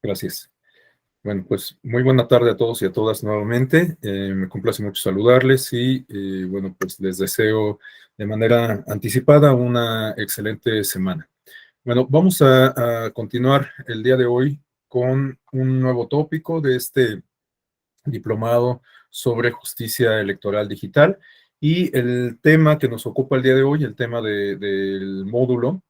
Gracias. Bueno, pues muy buena tarde a todos y a todas nuevamente. Me complace mucho saludarles y, bueno, pues les deseo de manera anticipada una excelente semana. Bueno, vamos a continuar el día de hoy con un nuevo tópico de este diplomado sobre justicia electoral digital. Y el tema que nos ocupa el día de hoy, el tema del módulo,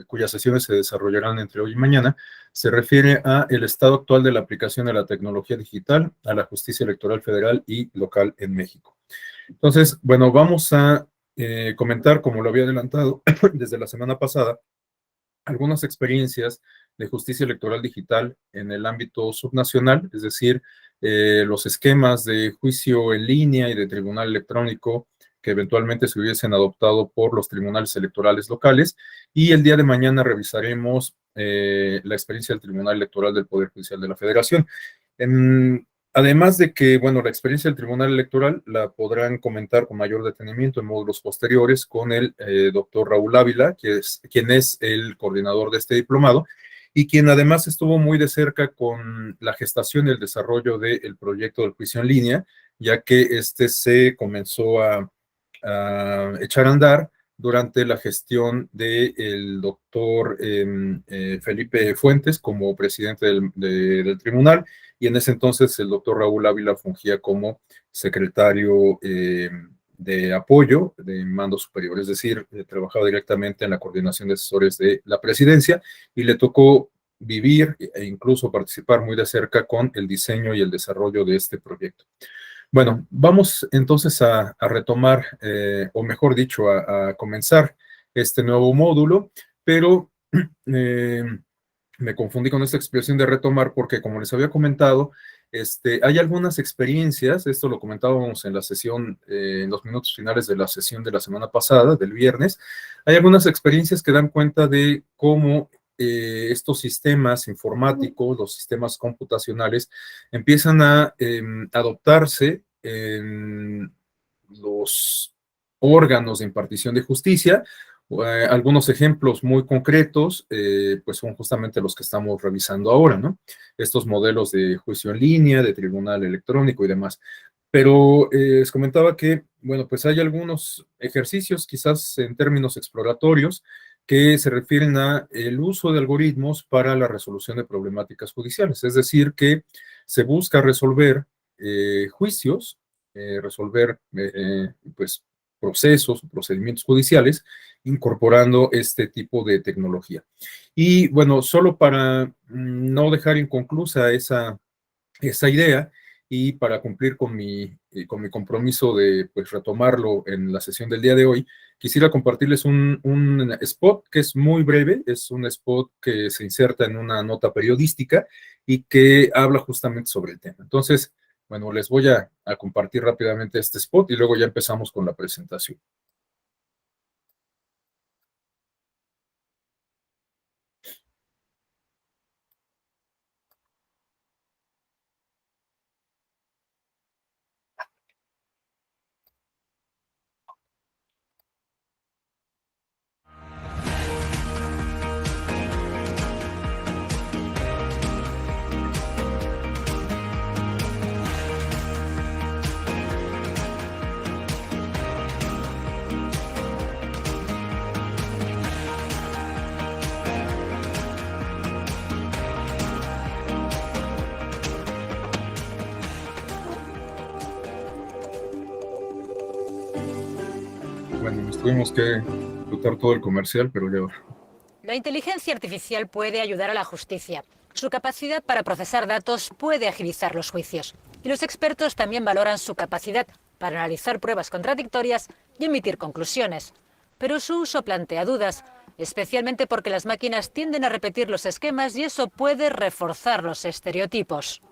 cuyas sesiones se desarrollarán entre hoy y mañana, se refiere a el estado actual de la aplicación de la tecnología digital a la justicia electoral federal y local en México. Entonces, bueno, vamos a comentar, como lo había adelantado desde la semana pasada, algunas experiencias de justicia electoral digital en el ámbito subnacional, es decir, los esquemas de juicio en línea y de tribunal electrónico que eventualmente se hubiesen adoptado por los tribunales electorales locales. Y el día de mañana revisaremos la experiencia del Tribunal Electoral del Poder Judicial de la Federación. Además de que, bueno, la experiencia del Tribunal Electoral la podrán comentar con mayor detenimiento en módulos posteriores con el doctor Raúl Ávila, quien es el coordinador de este diplomado y quien además estuvo muy de cerca con la gestación y el desarrollo del proyecto del juicio en línea, ya que este se comenzó a echar a andar durante la gestión del doctor Felipe Fuentes como presidente del tribunal, y en ese entonces el doctor Raúl Ávila fungía como secretario de apoyo de mando superior, es decir, trabajaba directamente en la coordinación de asesores de la presidencia y le tocó vivir e incluso participar muy de cerca con el diseño y el desarrollo de este proyecto. Bueno, vamos entonces a retomar, o mejor dicho, a comenzar este nuevo módulo, pero me confundí con esta expresión de retomar porque, como les había comentado, hay algunas experiencias, esto lo comentábamos en la sesión, en los minutos finales de la sesión de la semana pasada, del viernes, hay algunas experiencias que dan cuenta de cómo estos sistemas informáticos, los sistemas computacionales, empiezan a adoptarse en los órganos de impartición de justicia. Algunos ejemplos muy concretos, pues son justamente los que estamos revisando ahora, ¿no? Estos modelos de juicio en línea, de tribunal electrónico y demás. Pero les comentaba que, bueno, pues hay algunos ejercicios, quizás en términos exploratorios, que se refieren a el uso de algoritmos para la resolución de problemáticas judiciales. Es decir, que se busca resolver juicios, resolver, pues, procesos, procedimientos judiciales, incorporando este tipo de tecnología. Y bueno, solo para no dejar inconclusa esa idea y para cumplir con mi compromiso de pues, retomarlo en la sesión del día de hoy, quisiera compartirles un spot que es muy breve, es un spot que se inserta en una nota periodística y que habla justamente sobre el tema. Entonces, bueno, les voy a compartir rápidamente este spot y luego ya empezamos con la presentación. Bueno, nos tuvimos que disfrutar todo el comercial, pero ya. La inteligencia artificial puede ayudar a la justicia. Su capacidad para procesar datos puede agilizar los juicios. Y los expertos también valoran su capacidad para analizar pruebas contradictorias y emitir conclusiones. Pero su uso plantea dudas, especialmente porque las máquinas tienden a repetir los esquemas y eso puede reforzar los estereotipos.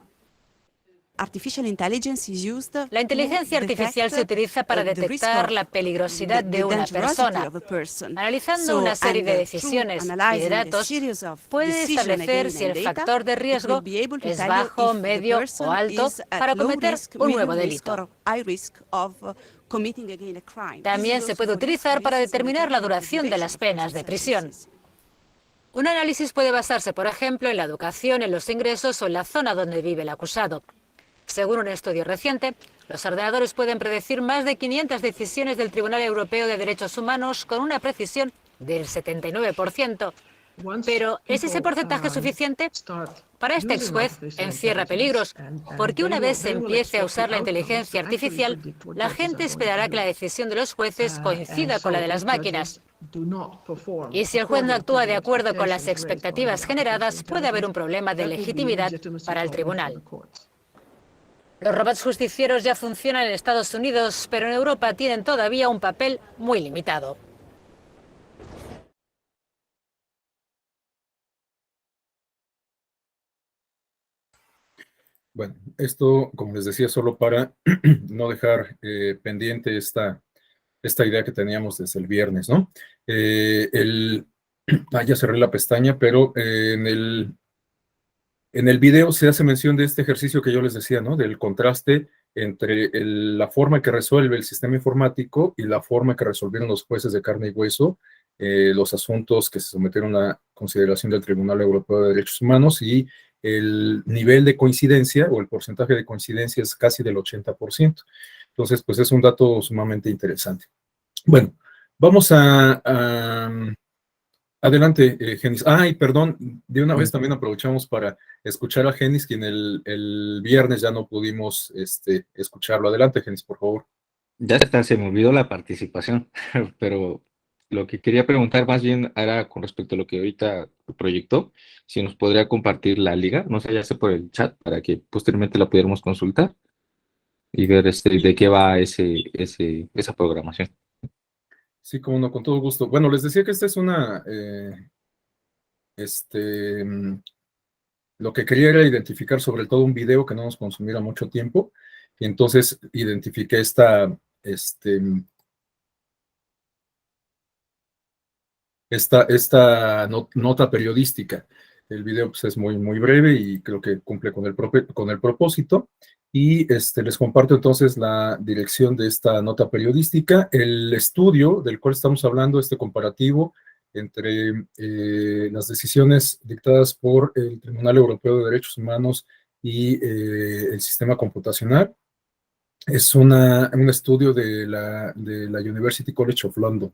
La inteligencia artificial se utiliza para detectar la peligrosidad de una persona. Analizando una serie de decisiones y de datos, puede establecer si el factor de riesgo es bajo, medio o alto para cometer un nuevo delito. También se puede utilizar para determinar la duración de las penas de prisión. Un análisis puede basarse, por ejemplo, en la educación, en los ingresos o en la zona donde vive el acusado. Según un estudio reciente, los ordenadores pueden predecir más de 500 decisiones del Tribunal Europeo de Derechos Humanos con una precisión del 79%. Pero, ¿es ese porcentaje suficiente? Para este ex juez, encierra peligros, porque una vez se empiece a usar la inteligencia artificial, la gente esperará que la decisión de los jueces coincida con la de las máquinas. Y si el juez no actúa de acuerdo con las expectativas generadas, puede haber un problema de legitimidad para el tribunal. Los robots justicieros ya funcionan en Estados Unidos, pero en Europa tienen todavía un papel muy limitado. Bueno, esto, como les decía, solo para no dejar pendiente esta idea que teníamos desde el viernes, ¿no? Ya cerré la pestaña, pero en el video se hace mención de este ejercicio que yo les decía, ¿no? Del contraste entre la forma que resuelve el sistema informático y la forma que resolvieron los jueces de carne y hueso los asuntos que se sometieron a consideración del Tribunal Europeo de Derechos Humanos, y el nivel de coincidencia o el porcentaje de coincidencia es casi del 80%. Entonces, pues es un dato sumamente interesante. Bueno, vamos adelante, Genis. Y perdón, de una vez también aprovechamos para escuchar a Genis, quien el viernes ya no pudimos escucharlo. Adelante, Genis, por favor. Ya hasta se me olvidó la participación, pero lo que quería preguntar más bien era con respecto a lo que ahorita proyectó, si nos podría compartir la liga, no sé, ya sea por el chat, para que posteriormente la pudiéramos consultar y ver de qué va esa programación. Sí, como no, con todo gusto. Bueno, les decía que esta es lo que quería era identificar sobre todo un video que no nos consumiera mucho tiempo, y entonces identifiqué esta nota periodística. El video pues, es muy, muy breve y creo que cumple con el propósito. Y les comparto entonces la dirección de esta nota periodística. El estudio del cual estamos hablando, este comparativo entre las decisiones dictadas por el Tribunal Europeo de Derechos Humanos y el sistema computacional, es un estudio de la University College of London,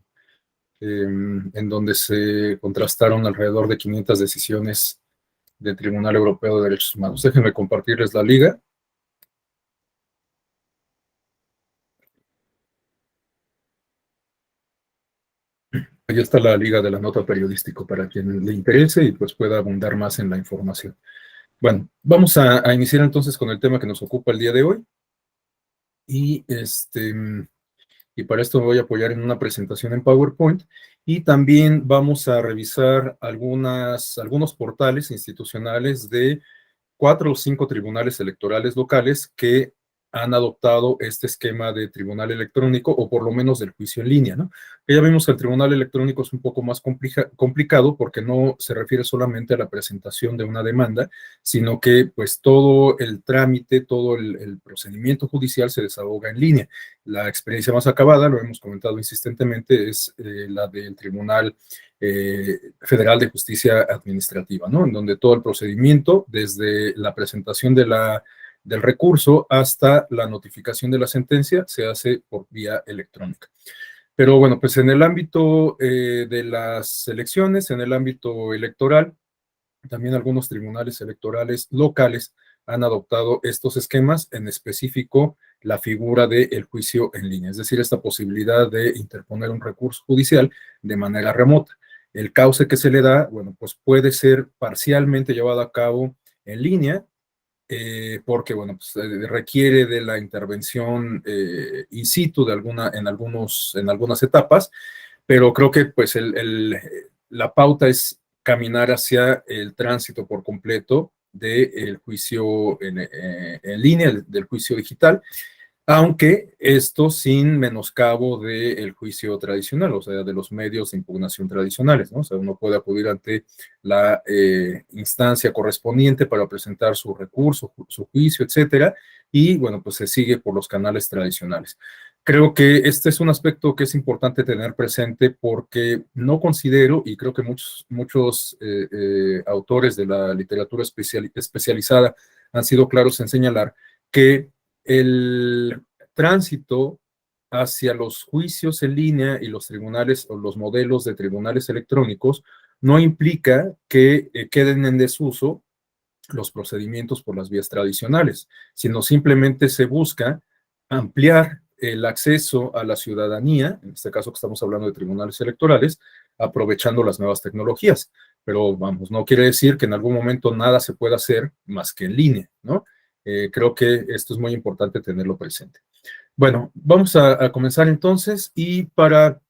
en donde se contrastaron alrededor de 500 decisiones del Tribunal Europeo de Derechos Humanos. Déjenme compartirles la liga. Ahí está la liga de la nota periodística para quien le interese y pues pueda abundar más en la información. Bueno, vamos a iniciar entonces con el tema que nos ocupa el día de hoy. Y para esto me voy a apoyar en una presentación en PowerPoint, y también vamos a revisar algunos portales institucionales de 4 o 5 tribunales electorales locales que han adoptado este esquema de tribunal electrónico, o por lo menos del juicio en línea, ¿no? Que ya vimos que el tribunal electrónico es un poco más complicado porque no se refiere solamente a la presentación de una demanda, sino que pues todo el trámite, todo el procedimiento judicial se desahoga en línea. La experiencia más acabada, lo hemos comentado insistentemente, es la del Tribunal Federal de Justicia Administrativa, ¿no? En donde todo el procedimiento, desde la presentación del recurso hasta la notificación de la sentencia, se hace por vía electrónica. Pero bueno, pues en el ámbito de las elecciones, en el ámbito electoral, también algunos tribunales electorales locales han adoptado estos esquemas, en específico la figura del juicio en línea, es decir, esta posibilidad de interponer un recurso judicial de manera remota. El cauce que se le da, bueno, pues puede ser parcialmente llevado a cabo en línea, porque, bueno, pues, requiere de la intervención in situ en algunas etapas, pero creo que pues la pauta es caminar hacia el tránsito por completo del juicio en línea, del juicio digital, aunque esto sin menoscabo del juicio tradicional, o sea, de los medios de impugnación tradicionales, ¿no? O sea, uno puede acudir ante la instancia correspondiente para presentar su recurso, su juicio, etcétera, y bueno, pues se sigue por los canales tradicionales. Creo que este es un aspecto que es importante tener presente porque no considero, y creo que muchos autores de la literatura especializada han sido claros en señalar que el tránsito hacia los juicios en línea y los tribunales o los modelos de tribunales electrónicos no implica que queden en desuso los procedimientos por las vías tradicionales, sino simplemente se busca ampliar el acceso a la ciudadanía, en este caso que estamos hablando de tribunales electorales, aprovechando las nuevas tecnologías. Pero vamos, no quiere decir que en algún momento nada se pueda hacer más que en línea, ¿no? Creo que esto es muy importante tenerlo presente. Bueno, vamos a comenzar entonces y para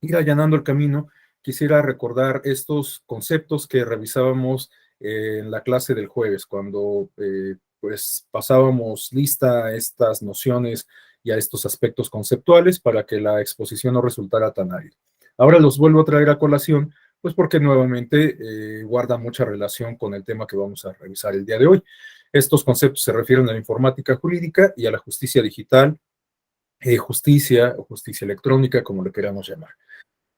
ir allanando el camino, quisiera recordar estos conceptos que revisábamos en la clase del jueves, cuando pues pasábamos lista a estas nociones y a estos aspectos conceptuales para que la exposición no resultara tan árida. Ahora los vuelvo a traer a colación, pues porque nuevamente guarda mucha relación con el tema que vamos a revisar el día de hoy. Estos conceptos se refieren a la informática jurídica y a la justicia digital, justicia o justicia electrónica, como le queramos llamar.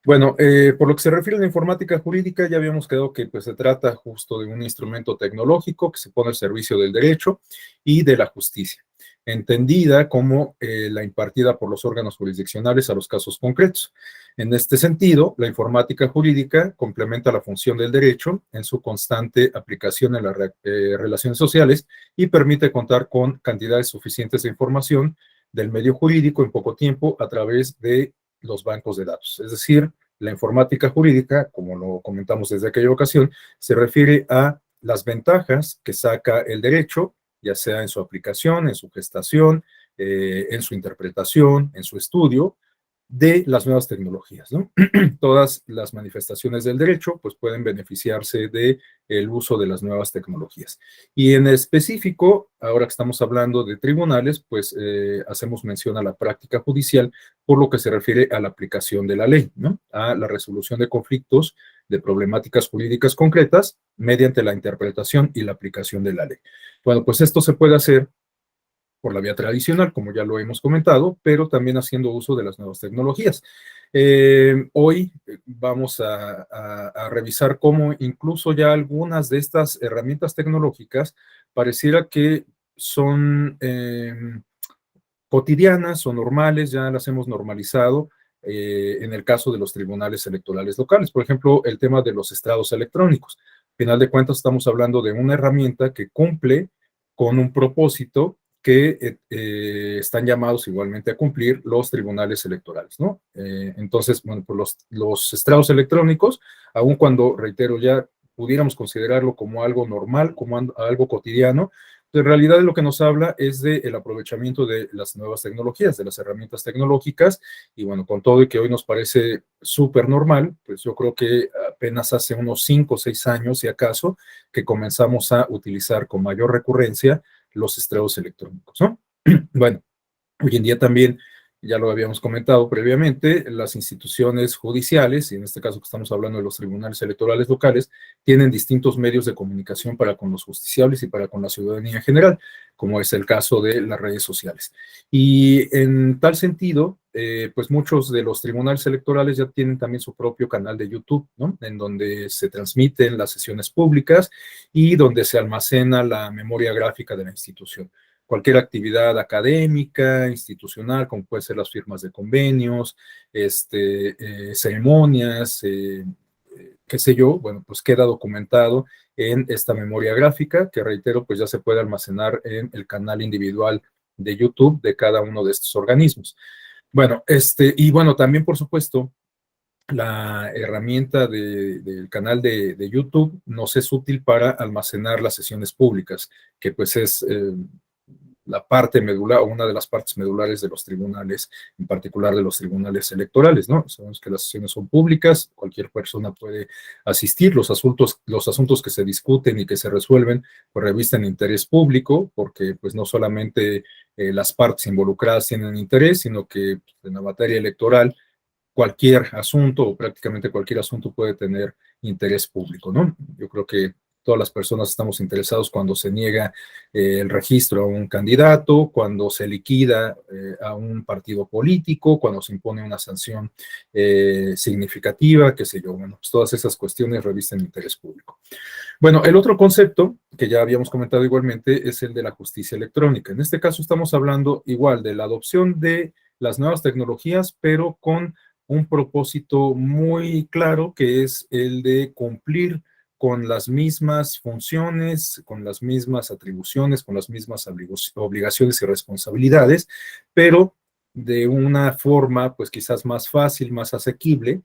Bueno, por lo que se refiere a la informática jurídica, ya habíamos quedado que pues, se trata justo de un instrumento tecnológico que se pone al servicio del derecho y de la justicia, entendida como la impartida por los órganos jurisdiccionales a los casos concretos. En este sentido, la informática jurídica complementa la función del derecho en su constante aplicación en las relaciones sociales y permite contar con cantidades suficientes de información del medio jurídico en poco tiempo a través de los bancos de datos. Es decir, la informática jurídica, como lo comentamos desde aquella ocasión, se refiere a las ventajas que saca el derecho, ya sea en su aplicación, en su gestación, en su interpretación, en su estudio, de las nuevas tecnologías, ¿no? Todas las manifestaciones del derecho pues pueden beneficiarse de el uso de las nuevas tecnologías. Y en específico, ahora que estamos hablando de tribunales, pues hacemos mención a la práctica judicial por lo que se refiere a la aplicación de la ley, ¿no? A la resolución de conflictos, de problemáticas jurídicas concretas mediante la interpretación y la aplicación de la ley. Bueno, pues esto se puede hacer por la vía tradicional, como ya lo hemos comentado, pero también haciendo uso de las nuevas tecnologías. Hoy vamos a revisar cómo incluso ya algunas de estas herramientas tecnológicas pareciera que son cotidianas o normales, ya las hemos normalizado en el caso de los tribunales electorales locales. Por ejemplo, el tema de los estrados electrónicos. Al final de cuentas, estamos hablando de una herramienta que cumple con un propósito que están llamados igualmente a cumplir los tribunales electorales, ¿no? Entonces, bueno, pues los estrados electrónicos, aun cuando, reitero, ya pudiéramos considerarlo como algo normal, como algo cotidiano, en realidad lo que nos habla es del aprovechamiento de las nuevas tecnologías, de las herramientas tecnológicas, y bueno, con todo y que hoy nos parece súper normal, pues yo creo que apenas hace unos 5 o 6 años, si acaso, que comenzamos a utilizar con mayor recurrencia los estrados electrónicos, ¿no? Bueno, hoy en día también, ya lo habíamos comentado previamente, las instituciones judiciales, y en este caso que estamos hablando de los tribunales electorales locales, tienen distintos medios de comunicación para con los justiciables y para con la ciudadanía en general, como es el caso de las redes sociales. Y en tal sentido, pues muchos de los tribunales electorales ya tienen también su propio canal de YouTube, ¿no? En donde se transmiten las sesiones públicas y donde se almacena la memoria gráfica de la institución. Cualquier actividad académica, institucional, como pueden ser las firmas de convenios, ceremonias, qué sé yo, bueno, pues queda documentado en esta memoria gráfica que, reitero, pues ya se puede almacenar en el canal individual de YouTube de cada uno de estos organismos. Bueno, y bueno, también, por supuesto, la herramienta del canal de YouTube nos es útil para almacenar las sesiones públicas, que pues es la parte medular, o una de las partes medulares de los tribunales, en particular de los tribunales electorales, ¿no? Sabemos que las sesiones son públicas, cualquier persona puede asistir, los asuntos que se discuten y que se resuelven, pues revisten interés público, porque pues no solamente las partes involucradas tienen interés, sino que en la materia electoral cualquier asunto o prácticamente cualquier asunto puede tener interés público, ¿no? Yo creo que todas las personas estamos interesados cuando se niega el registro a un candidato, cuando se liquida a un partido político, cuando se impone una sanción significativa, qué sé yo. Bueno, pues todas esas cuestiones revisten interés público. Bueno, el otro concepto que ya habíamos comentado igualmente es el de la justicia electrónica. En este caso estamos hablando igual de la adopción de las nuevas tecnologías, pero con un propósito muy claro, que es el de cumplir con las mismas funciones, con las mismas atribuciones, con las mismas obligaciones y responsabilidades, pero de una forma pues quizás más fácil, más asequible,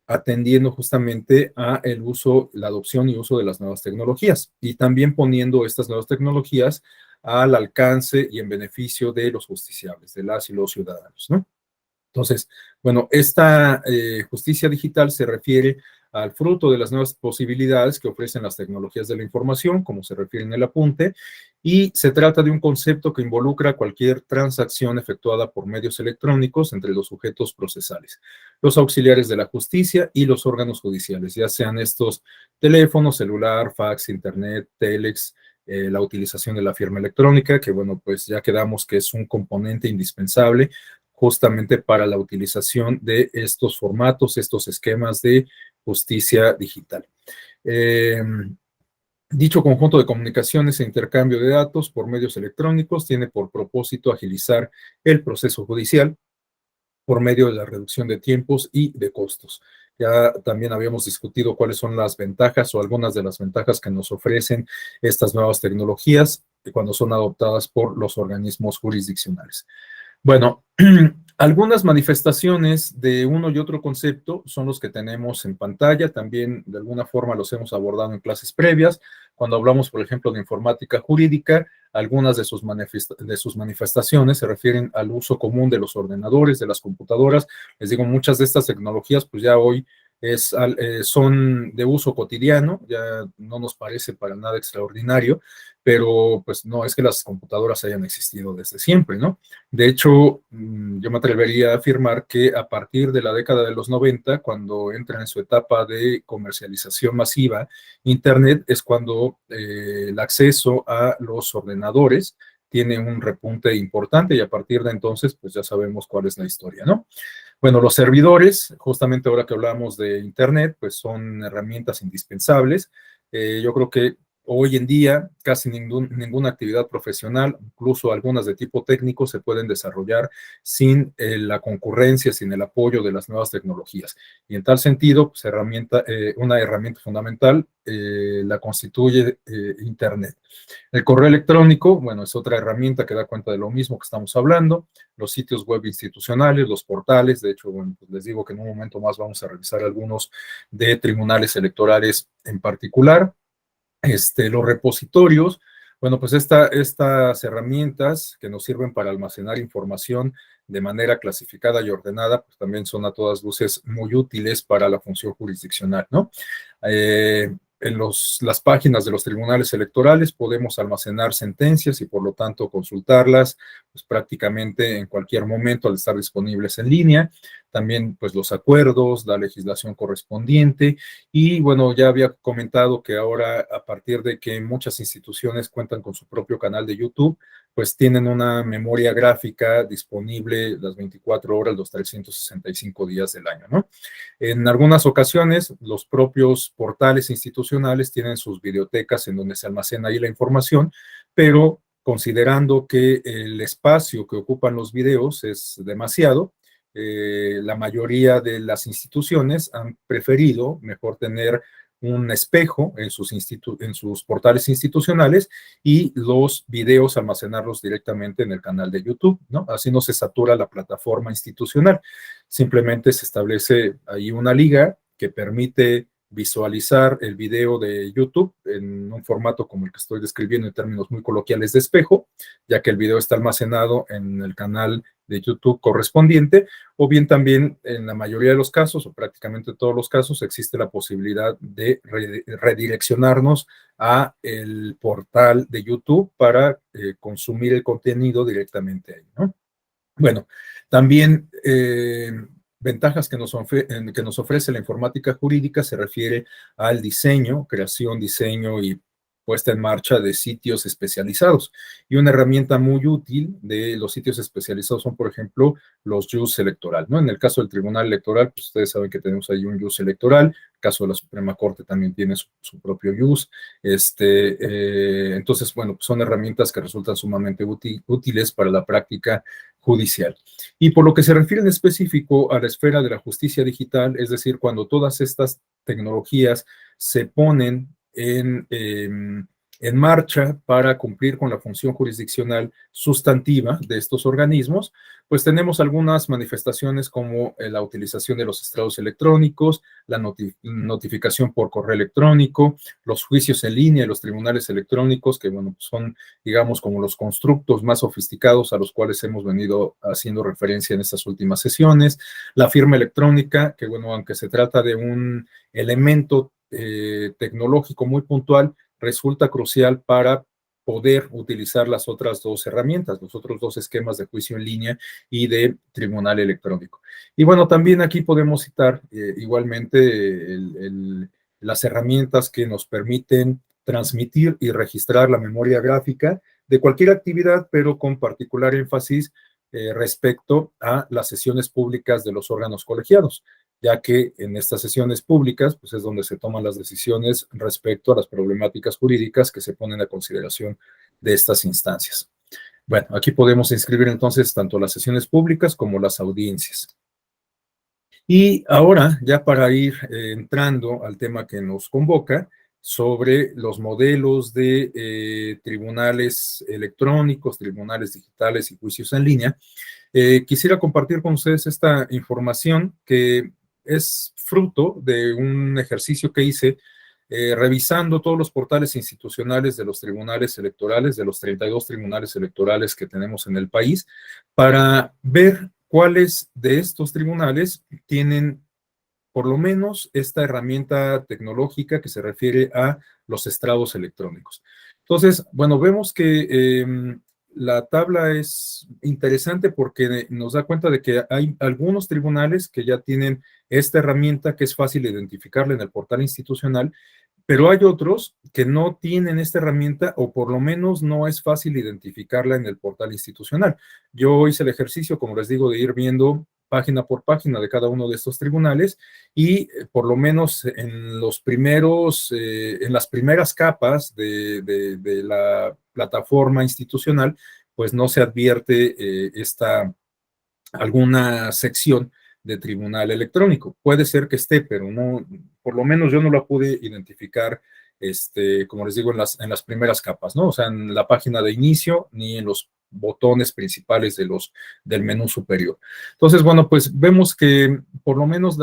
atendiendo justamente a el uso, la adopción y uso de las nuevas tecnologías, y también poniendo estas nuevas tecnologías al alcance y en beneficio de los justiciables, de las y los ciudadanos, ¿no? Entonces, bueno, esta justicia digital se refiere al fruto de las nuevas posibilidades que ofrecen las tecnologías de la información, como se refiere en el apunte, y se trata de un concepto que involucra cualquier transacción efectuada por medios electrónicos entre los sujetos procesales, los auxiliares de la justicia y los órganos judiciales, ya sean estos teléfonos, celular, fax, internet, telex, la utilización de la firma electrónica, que bueno, pues ya quedamos que es un componente indispensable justamente para la utilización de estos formatos, estos esquemas de justicia digital. Dicho conjunto de comunicaciones e intercambio de datos por medios electrónicos tiene por propósito agilizar el proceso judicial por medio de la reducción de tiempos y de costos. Ya también habíamos discutido cuáles son las ventajas o algunas de las ventajas que nos ofrecen estas nuevas tecnologías cuando son adoptadas por los organismos jurisdiccionales. Bueno, algunas manifestaciones de uno y otro concepto son los que tenemos en pantalla, también de alguna forma los hemos abordado en clases previas. Cuando hablamos, por ejemplo, de informática jurídica, algunas de sus manifestaciones se refieren al uso común de los ordenadores, de las computadoras. Les digo, muchas de estas tecnologías, pues ya hoy son de uso cotidiano, ya no nos parece para nada extraordinario, pero pues no es que las computadoras hayan existido desde siempre, ¿no? De hecho, yo me atrevería a afirmar que a partir de la década de los 90, cuando entra en su etapa de comercialización masiva, Internet es cuando el acceso a los ordenadores tiene un repunte importante, y a partir de entonces, pues ya sabemos cuál es la historia, ¿no? Bueno, los servidores, justamente ahora que hablamos de Internet, pues son herramientas indispensables. Yo creo que hoy en día casi ninguna actividad profesional, incluso algunas de tipo técnico, se pueden desarrollar sin la concurrencia, sin el apoyo de las nuevas tecnologías. Y en tal sentido, pues, una herramienta fundamental la constituye Internet. El correo electrónico, bueno, es otra herramienta que da cuenta de lo mismo que estamos hablando. Los sitios web institucionales, los portales, de hecho, bueno, pues les digo que en un momento más vamos a revisar algunos de tribunales electorales en particular. Los repositorios, bueno, pues estas herramientas que nos sirven para almacenar información de manera clasificada y ordenada, pues también son a todas luces muy útiles para la función jurisdiccional, ¿no? En las páginas de los tribunales electorales podemos almacenar sentencias y por lo tanto consultarlas pues, prácticamente en cualquier momento al estar disponibles en línea. También pues los acuerdos, la legislación correspondiente y bueno, ya había comentado que ahora a partir de que muchas instituciones cuentan con su propio canal de YouTube, pues tienen una memoria gráfica disponible las 24 horas, los 365 días del año, ¿no? En algunas ocasiones, los propios portales institucionales tienen sus bibliotecas en donde se almacena ahí la información, pero considerando que el espacio que ocupan los videos es demasiado, la mayoría de las instituciones han preferido mejor tener un espejo en sus portales institucionales y los videos almacenarlos directamente en el canal de YouTube, ¿no? Así no se satura la plataforma institucional. Simplemente se establece ahí una liga que permite visualizar el video de YouTube en un formato como el que estoy describiendo en términos muy coloquiales de espejo, ya que el video está almacenado en el canal de YouTube correspondiente, o bien también en la mayoría de los casos, o prácticamente todos los casos, existe la posibilidad de redireccionarnos a el portal de YouTube para consumir el contenido directamente ahí, ¿no? Bueno, también ventajas que que nos ofrece la informática jurídica se refiere al diseño, creación, diseño y puesta en marcha de sitios especializados. Y una herramienta muy útil de los sitios especializados son, por ejemplo, los JUS electoral, ¿no? En el caso del Tribunal Electoral, pues ustedes saben que tenemos ahí un JUS electoral, el caso de la Suprema Corte también tiene su propio JUS. Entonces, bueno, pues son herramientas que resultan sumamente útiles para la práctica judicial. Y por lo que se refiere en específico a la esfera de la justicia digital, es decir, cuando todas estas tecnologías se ponen en marcha para cumplir con la función jurisdiccional sustantiva de estos organismos, pues tenemos algunas manifestaciones como la utilización de los estrados electrónicos, la notificación por correo electrónico, los juicios en línea y los tribunales electrónicos, que bueno, son, digamos, como los constructos más sofisticados a los cuales hemos venido haciendo referencia en estas últimas sesiones, la firma electrónica, que bueno, aunque se trata de un elemento tecnológico muy puntual, resulta crucial para poder utilizar las otras dos herramientas, los otros dos esquemas de juicio en línea y de tribunal electrónico. Y bueno, también aquí podemos citar igualmente las herramientas que nos permiten transmitir y registrar la memoria gráfica de cualquier actividad, pero con particular énfasis respecto a las sesiones públicas de los órganos colegiados, ya que en estas sesiones públicas pues es donde se toman las decisiones respecto a las problemáticas jurídicas que se ponen a consideración de estas instancias. Bueno, aquí podemos inscribir entonces tanto las sesiones públicas como las audiencias. Y ahora, ya para ir entrando al tema que nos convoca, sobre los modelos de tribunales electrónicos, tribunales digitales y juicios en línea, quisiera compartir con ustedes esta información que es fruto de un ejercicio que hice revisando todos los portales institucionales de los tribunales electorales, de los 32 tribunales electorales que tenemos en el país, para ver cuáles de estos tribunales tienen por lo menos esta herramienta tecnológica que se refiere a los estrados electrónicos. Entonces, bueno, vemos que la tabla es interesante porque nos da cuenta de que hay algunos tribunales que ya tienen esta herramienta que es fácil identificarla en el portal institucional, pero hay otros que no tienen esta herramienta o por lo menos no es fácil identificarla en el portal institucional. Yo hice el ejercicio, como les digo, de ir viendo página por página de cada uno de estos tribunales y por lo menos en los primeros, en las primeras capas de la plataforma institucional, pues no se advierte alguna sección de tribunal electrónico. Puede ser que esté, pero no, por lo menos yo no la pude identificar, como les digo, en las primeras capas, ¿no? O sea, en la página de inicio, ni en los botones principales del menú superior. Entonces, bueno, pues vemos que por lo menos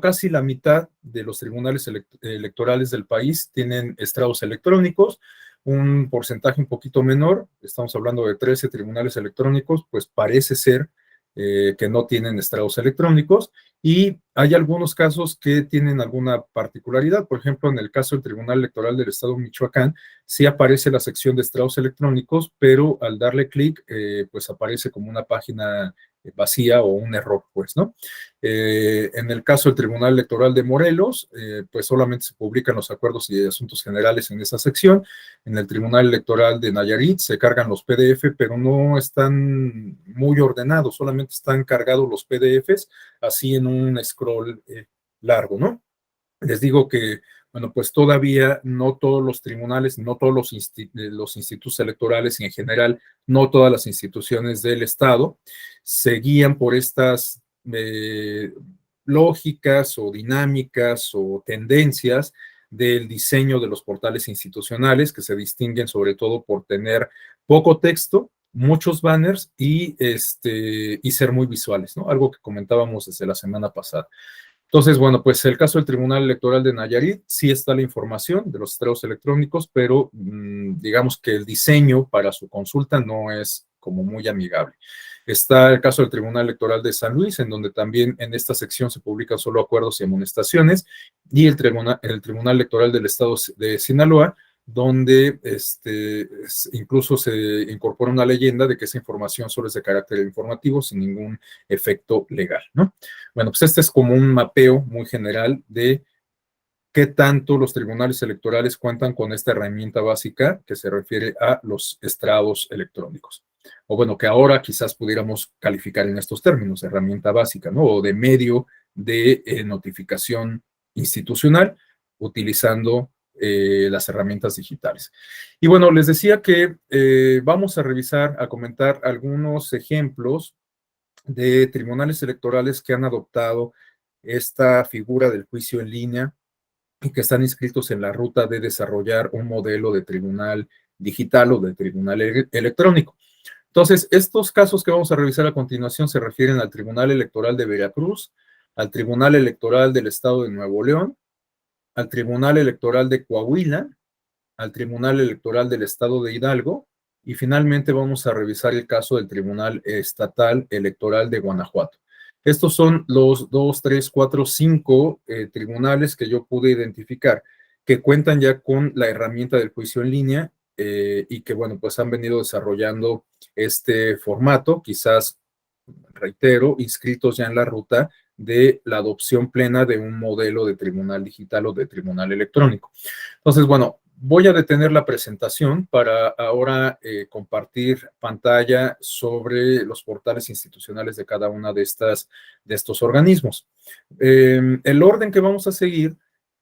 casi la mitad de los tribunales electorales del país tienen estrados electrónicos, un porcentaje un poquito menor, estamos hablando de 13 tribunales electrónicos, pues parece ser que no tienen estrados electrónicos, y hay algunos casos que tienen alguna particularidad. Por ejemplo, en el caso del Tribunal Electoral del Estado de Michoacán, sí aparece la sección de estrados electrónicos, pero al darle clic, pues aparece como una página vacía o un error, pues, ¿no? En el caso del Tribunal Electoral de Morelos, pues solamente se publican los acuerdos y asuntos generales en esa sección. En el Tribunal Electoral de Nayarit se cargan los PDF, pero no están muy ordenados, solamente están cargados los PDFs, así en un scroll largo, ¿no? Les digo que, bueno, pues todavía no todos los tribunales, no todos los institutos electorales y en general no todas las instituciones del Estado se guían por estas lógicas o dinámicas o tendencias del diseño de los portales institucionales, que se distinguen sobre todo por tener poco texto, muchos banners y ser muy visuales, ¿no? Algo que comentábamos desde la semana pasada. Entonces, bueno, pues el caso del Tribunal Electoral de Nayarit, sí está la información de los estrados electrónicos, pero digamos que el diseño para su consulta no es como muy amigable. Está el caso del Tribunal Electoral de San Luis, en donde también en esta sección se publican solo acuerdos y amonestaciones, y el Tribunal Electoral del Estado de Sinaloa, donde incluso se incorpora una leyenda de que esa información solo es de carácter informativo sin ningún efecto legal, ¿no? Bueno, pues este es como un mapeo muy general de qué tanto los tribunales electorales cuentan con esta herramienta básica que se refiere a los estrados electrónicos. O bueno, que ahora quizás pudiéramos calificar en estos términos, herramienta básica, ¿no? O de medio de notificación institucional utilizando las herramientas digitales. Y bueno, les decía que vamos a revisar, a comentar algunos ejemplos de tribunales electorales que han adoptado esta figura del juicio en línea y que están inscritos en la ruta de desarrollar un modelo de tribunal digital o de tribunal electrónico. Entonces, estos casos que vamos a revisar a continuación se refieren al Tribunal Electoral de Veracruz, al Tribunal Electoral del Estado de Nuevo León, al Tribunal Electoral de Coahuila, al Tribunal Electoral del Estado de Hidalgo y finalmente vamos a revisar el caso del Tribunal Estatal Electoral de Guanajuato. Estos son los 2, 3, 4, 5 tribunales que yo pude identificar que cuentan ya con la herramienta del juicio en línea y que, bueno, pues han venido desarrollando este formato, quizás, reitero, inscritos ya en la ruta de la adopción plena de un modelo de tribunal digital o de tribunal electrónico. Entonces, bueno, voy a detener la presentación para ahora compartir pantalla sobre los portales institucionales de cada una de estos organismos. El orden que vamos a seguir,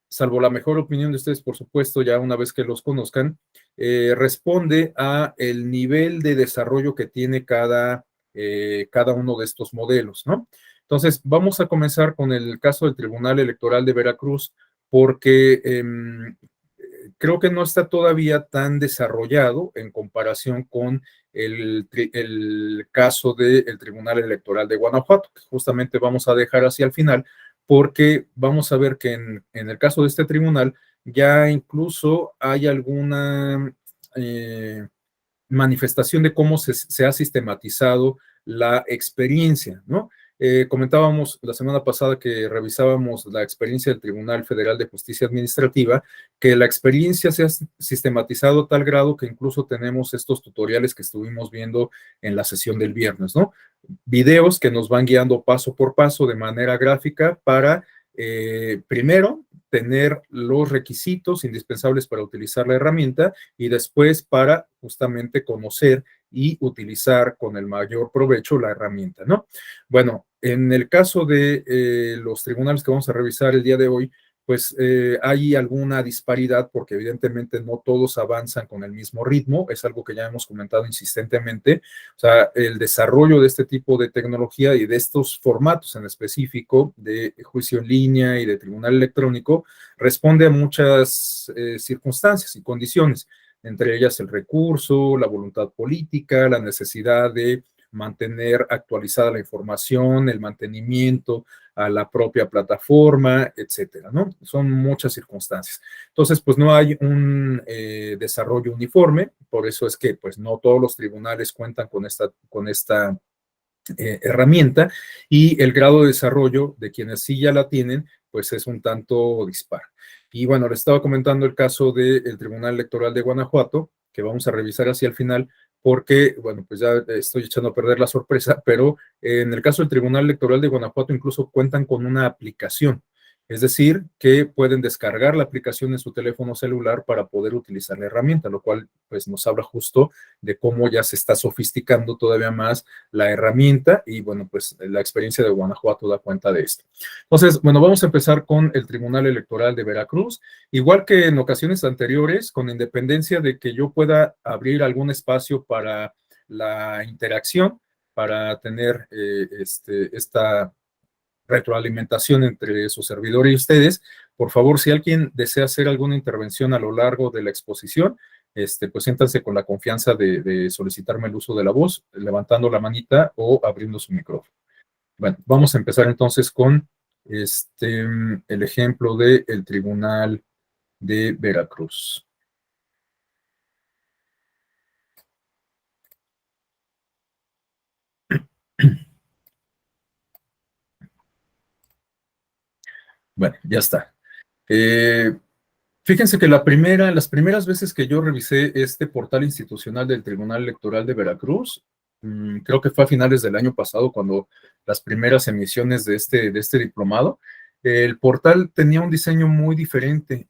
salvo la mejor opinión de ustedes, por supuesto, ya una vez que los conozcan, responde a el nivel de desarrollo que tiene cada uno de estos modelos, ¿no? Entonces, vamos a comenzar con el caso del Tribunal Electoral de Veracruz, porque creo que no está todavía tan desarrollado en comparación con el caso del Tribunal Electoral de Guanajuato, que justamente vamos a dejar hacia el final, porque vamos a ver que en el caso de este tribunal ya incluso hay alguna manifestación de cómo se ha sistematizado la experiencia, ¿no? Comentábamos la semana pasada que revisábamos la experiencia del Tribunal Federal de Justicia Administrativa, que la experiencia se ha sistematizado a tal grado que incluso tenemos estos tutoriales que estuvimos viendo en la sesión del viernes, ¿no? Videos que nos van guiando paso por paso de manera gráfica para, primero, tener los requisitos indispensables para utilizar la herramienta y después para justamente conocer y utilizar con el mayor provecho la herramienta, ¿no? Bueno, en el caso de los tribunales que vamos a revisar el día de hoy, pues hay alguna disparidad porque evidentemente no todos avanzan con el mismo ritmo, es algo que ya hemos comentado insistentemente, o sea, el desarrollo de este tipo de tecnología y de estos formatos en específico de juicio en línea y de tribunal electrónico responde a muchas circunstancias y condiciones, entre ellas el recurso, la voluntad política, la necesidad de mantener actualizada la información, el mantenimiento a la propia plataforma, etcétera, ¿no? Son muchas circunstancias. Entonces, pues no hay un desarrollo uniforme, por eso es que pues no todos los tribunales cuentan con esta herramienta y el grado de desarrollo de quienes sí ya la tienen, pues es un tanto dispar. Y bueno, les estaba comentando el caso del Tribunal Electoral de Guanajuato, que vamos a revisar hacia el final, porque, bueno, pues ya estoy echando a perder la sorpresa, pero en el caso del Tribunal Electoral de Guanajuato incluso cuentan con una aplicación. Es decir, que pueden descargar la aplicación en su teléfono celular para poder utilizar la herramienta, lo cual pues nos habla justo de cómo ya se está sofisticando todavía más la herramienta y bueno, pues la experiencia de Guanajuato da cuenta de esto. Entonces, bueno, vamos a empezar con el Tribunal Electoral de Veracruz. Igual que en ocasiones anteriores, con independencia de que yo pueda abrir algún espacio para la interacción, para tener esta retroalimentación entre su servidor y ustedes. Por favor, si alguien desea hacer alguna intervención a lo largo de la exposición, pues siéntanse con la confianza de solicitarme el uso de la voz, levantando la manita o abriendo su micrófono. Bueno, vamos a empezar entonces con el ejemplo del Tribunal de Veracruz. Bueno, ya está. Fíjense que las primeras veces que yo revisé este portal institucional del Tribunal Electoral de Veracruz, creo que fue a finales del año pasado cuando las primeras emisiones de este diplomado, el portal tenía un diseño muy diferente,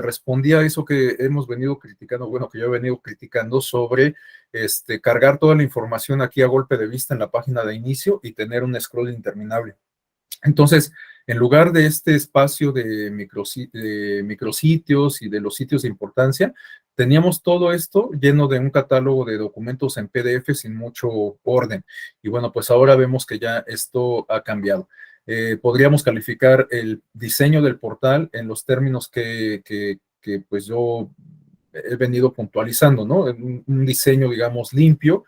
respondía a eso que hemos venido criticando, bueno, que yo he venido criticando sobre cargar toda la información aquí a golpe de vista en la página de inicio y tener un scroll interminable. Entonces, en lugar de este espacio de micrositios y de los sitios de importancia, teníamos todo esto lleno de un catálogo de documentos en PDF sin mucho orden. Y bueno, pues ahora vemos que ya esto ha cambiado. Podríamos calificar el diseño del portal en los términos que pues yo he venido puntualizando, ¿no? Un diseño, digamos, limpio,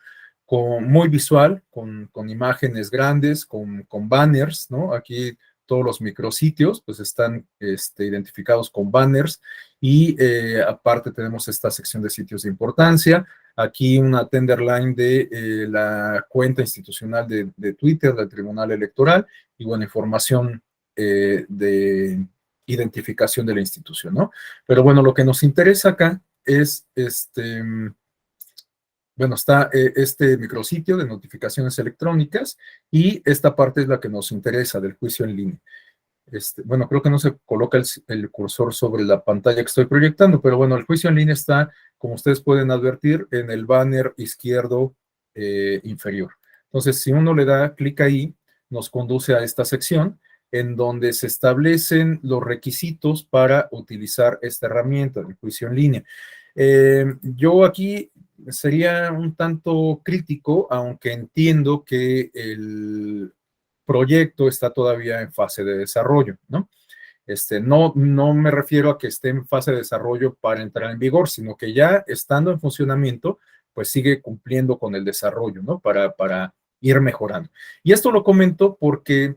muy visual, con imágenes grandes, con banners, ¿no? Aquí todos los micrositios pues están identificados con banners y aparte tenemos esta sección de sitios de importancia, aquí una tenderline de la cuenta institucional de Twitter del Tribunal Electoral y bueno, información de identificación de la institución, ¿no? Pero bueno, lo que nos interesa acá es bueno, está este micrositio de notificaciones electrónicas y esta parte es la que nos interesa del juicio en línea. Bueno, creo que no se coloca el cursor sobre la pantalla que estoy proyectando, pero bueno, el juicio en línea está, como ustedes pueden advertir, en el banner izquierdo inferior. Entonces, si uno le da clic ahí, nos conduce a esta sección en donde se establecen los requisitos para utilizar esta herramienta del juicio en línea. Yo aquí sería un tanto crítico, aunque entiendo que el proyecto está todavía en fase de desarrollo, ¿no? No me refiero a que esté en fase de desarrollo para entrar en vigor, sino que ya estando en funcionamiento, pues sigue cumpliendo con el desarrollo, ¿no? Para ir mejorando. Y esto lo comento porque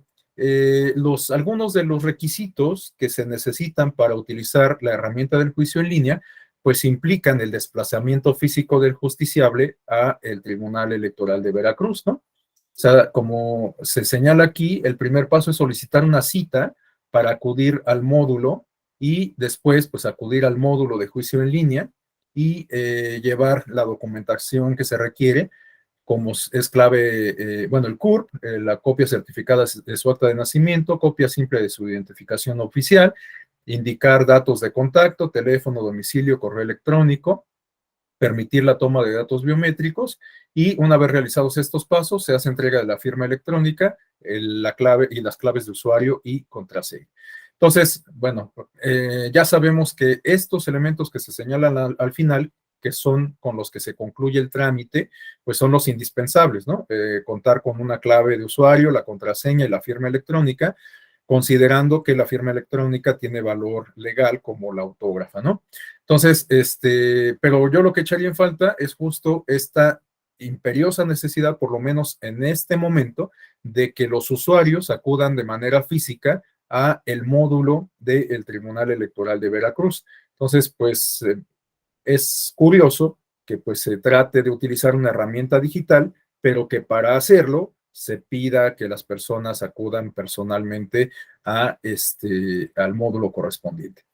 algunos de los requisitos que se necesitan para utilizar la herramienta del juicio en línea, pues implican el desplazamiento físico del justiciable a el Tribunal Electoral de Veracruz, ¿no? O sea, como se señala aquí, el primer paso es solicitar una cita para acudir al módulo y después, pues, acudir al módulo de juicio en línea y llevar la documentación que se requiere, como es clave, bueno, el CURP, la copia certificada de su acta de nacimiento, copia simple de su identificación oficial, indicar datos de contacto, teléfono, domicilio, correo electrónico, permitir la toma de datos biométricos y una vez realizados estos pasos se hace entrega de la firma electrónica, la clave y las claves de usuario y contraseña. Entonces, bueno, ya sabemos que estos elementos que se señalan al final, que son con los que se concluye el trámite, pues son los indispensables, ¿no? Contar con una clave de usuario, la contraseña y la firma electrónica, considerando que la firma electrónica tiene valor legal como la autógrafa, ¿no? Entonces, pero yo lo que echaría en falta es justo esta imperiosa necesidad, por lo menos en este momento, de que los usuarios acudan de manera física a el módulo del Tribunal Electoral de Veracruz. Entonces, pues es curioso que pues se trate de utilizar una herramienta digital, pero que para hacerlo se pida que las personas acudan personalmente al módulo correspondiente.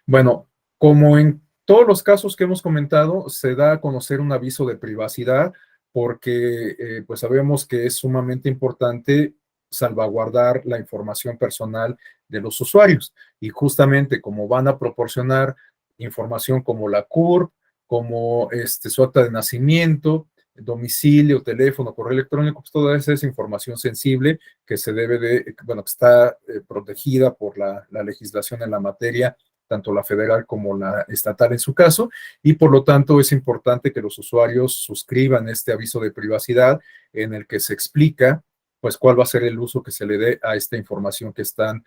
Bueno, como en todos los casos que hemos comentado, se da a conocer un aviso de privacidad porque pues sabemos que es sumamente importante salvaguardar la información personal de los usuarios y justamente como van a proporcionar información como la CURP, como su acta de nacimiento, domicilio, teléfono, correo electrónico, pues toda esa es información sensible que se debe de, bueno, que está protegida por la legislación en la materia, tanto la federal como la estatal en su caso, y por lo tanto es importante que los usuarios suscriban este aviso de privacidad en el que se explica pues cuál va a ser el uso que se le dé a esta información que están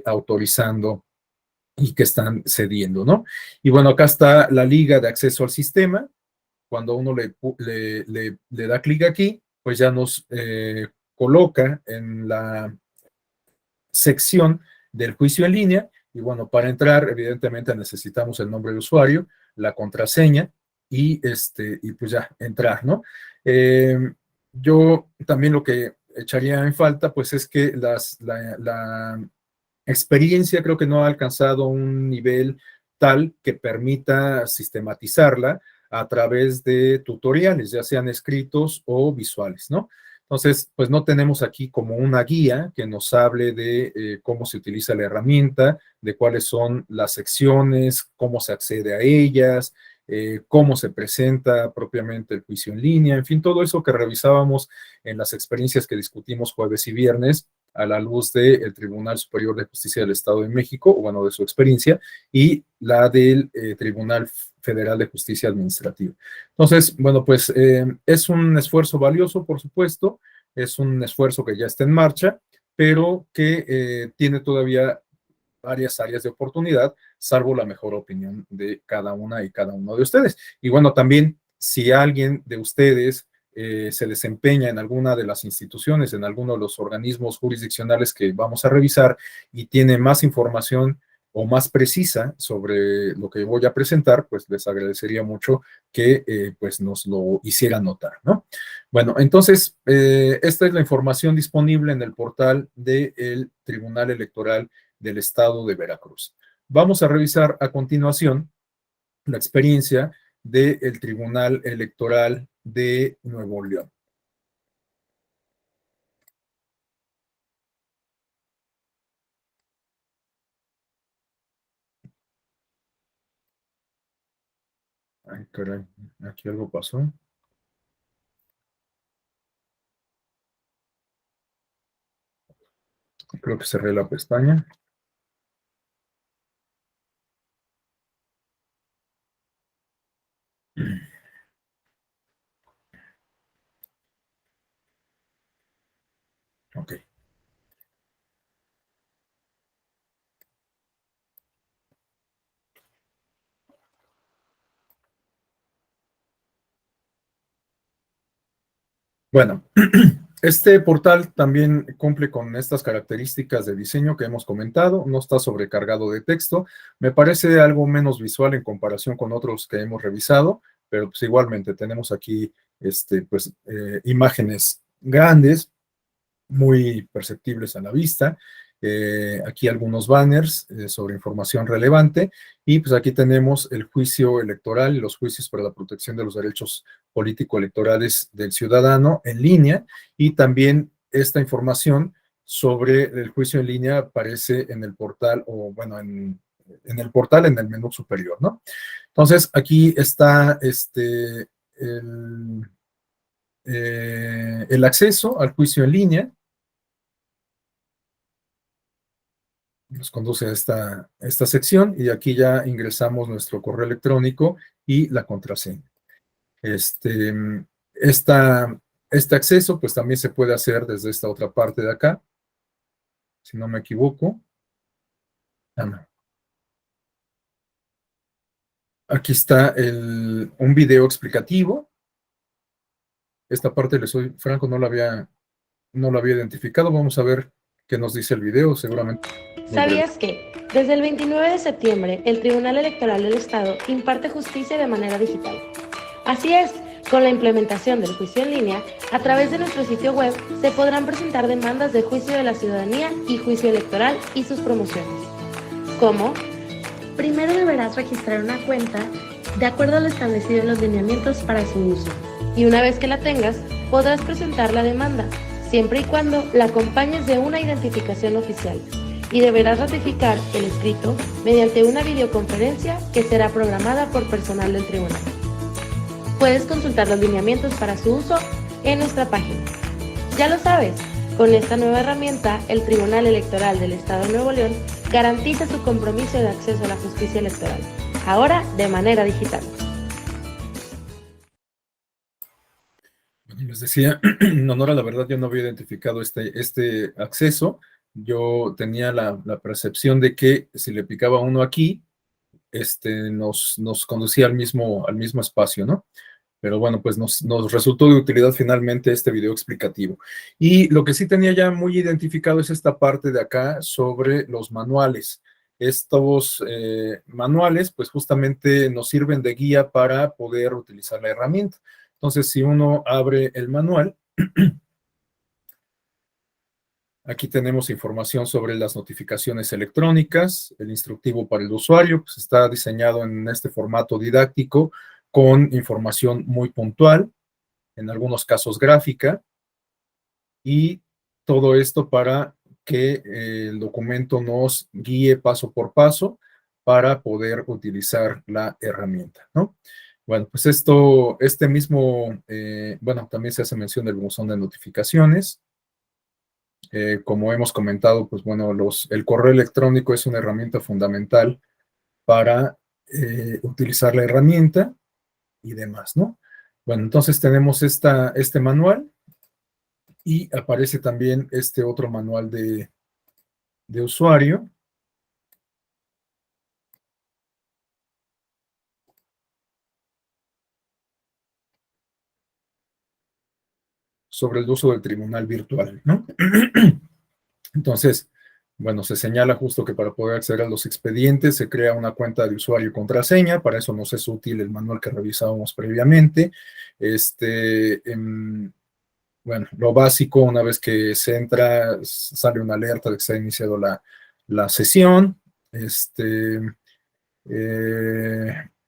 autorizando y que están cediendo, ¿no? Y bueno, acá está la liga de acceso al sistema. Cuando uno le da clic aquí, pues ya nos coloca en la sección del juicio en línea. Y bueno, para entrar, evidentemente necesitamos el nombre de usuario, la contraseña y pues ya entrar, ¿no? Yo también lo que echaría en falta, pues es que la experiencia creo que no ha alcanzado un nivel tal que permita sistematizarla a través de tutoriales, ya sean escritos o visuales, ¿no? Entonces, pues no tenemos aquí como una guía que nos hable de cómo se utiliza la herramienta, de cuáles son las secciones, cómo se accede a ellas, cómo se presenta propiamente el juicio en línea, en fin, todo eso que revisábamos en las experiencias que discutimos jueves y viernes a la luz del Tribunal Superior de Justicia del Estado de México, o bueno, de su experiencia, y la del Tribunal Federal de Justicia Administrativa. Entonces, bueno, pues es un esfuerzo valioso, por supuesto, es un esfuerzo que ya está en marcha, pero que tiene todavía varias áreas de oportunidad, salvo la mejor opinión de cada una y cada uno de ustedes. Y bueno, también si alguien de ustedes se desempeña en alguna de las instituciones, en alguno de los organismos jurisdiccionales que vamos a revisar y tiene más información o más precisa sobre lo que voy a presentar, pues les agradecería mucho que pues nos lo hicieran notar, ¿no? Bueno, entonces, esta es la información disponible en el portal del Tribunal Electoral del Estado de Veracruz. Vamos a revisar a continuación la experiencia del Tribunal Electoral de Nuevo León. Ay, caray, aquí algo pasó. Creo que cerré la pestaña. Ok. Bueno, este portal también cumple con estas características de diseño que hemos comentado, no está sobrecargado de texto, me parece algo menos visual en comparación con otros que hemos revisado, pero pues igualmente tenemos aquí imágenes grandes, muy perceptibles a la vista. Aquí algunos banners sobre información relevante y pues aquí tenemos el juicio electoral y los juicios para la protección de los derechos político-electorales del ciudadano en línea y también esta información sobre el juicio en línea aparece en el portal o bueno, en el portal en el menú superior, ¿no? Entonces aquí está el acceso al juicio en línea. Nos conduce a esta sección y aquí ya ingresamos nuestro correo electrónico y la contraseña. Este, esta, este acceso pues también se puede hacer desde esta otra parte de acá, si no me equivoco. Ah, no. Aquí está un video explicativo. Esta parte, les soy franco, no la había identificado. Vamos a ver qué nos dice el video, seguramente. ¿Sabías que, desde el 29 de septiembre, el Tribunal Electoral del Estado imparte justicia de manera digital? Así es, con la implementación del juicio en línea, a través de nuestro sitio web se podrán presentar demandas de juicio de la ciudadanía y juicio electoral y sus promociones. ¿Cómo? Primero deberás registrar una cuenta de acuerdo a lo establecido en los lineamientos para su uso. Y una vez que la tengas, podrás presentar la demanda, siempre y cuando la acompañes de una identificación oficial. Y deberás ratificar el escrito mediante una videoconferencia que será programada por personal del tribunal. Puedes consultar los lineamientos para su uso en nuestra página. Ya lo sabes, con esta nueva herramienta, el Tribunal Electoral del Estado de Nuevo León garantiza su compromiso de acceso a la justicia electoral, ahora de manera digital. Les decía, en honor a la verdad, yo no había identificado este acceso. Yo tenía la percepción de que si le picaba uno aquí, nos conducía al mismo espacio, ¿no? Pero bueno, pues nos resultó de utilidad finalmente este video explicativo. Y lo que sí tenía ya muy identificado es esta parte de acá sobre los manuales. Estos manuales, pues justamente nos sirven de guía para poder utilizar la herramienta. Entonces, si uno abre el manual, Aquí tenemos información sobre las notificaciones electrónicas, el instructivo para el usuario, pues está diseñado en este formato didáctico con información muy puntual, en algunos casos gráfica, y todo esto para que el documento nos guíe paso por paso para poder utilizar la herramienta, ¿no? Bueno, pues este mismo, bueno, también se hace mención del buzón de notificaciones. Como hemos comentado, pues bueno, el correo electrónico es una herramienta fundamental para utilizar la herramienta y demás, ¿no? Bueno, entonces tenemos este manual y aparece también este otro manual de usuario. Sobre el uso del tribunal virtual, ¿no? Entonces, bueno, se señala justo que para poder acceder a los expedientes se crea una cuenta de usuario y contraseña, para eso nos es útil el manual que revisábamos previamente. Bueno, lo básico, una vez que se entra, sale una alerta de que se ha iniciado la sesión.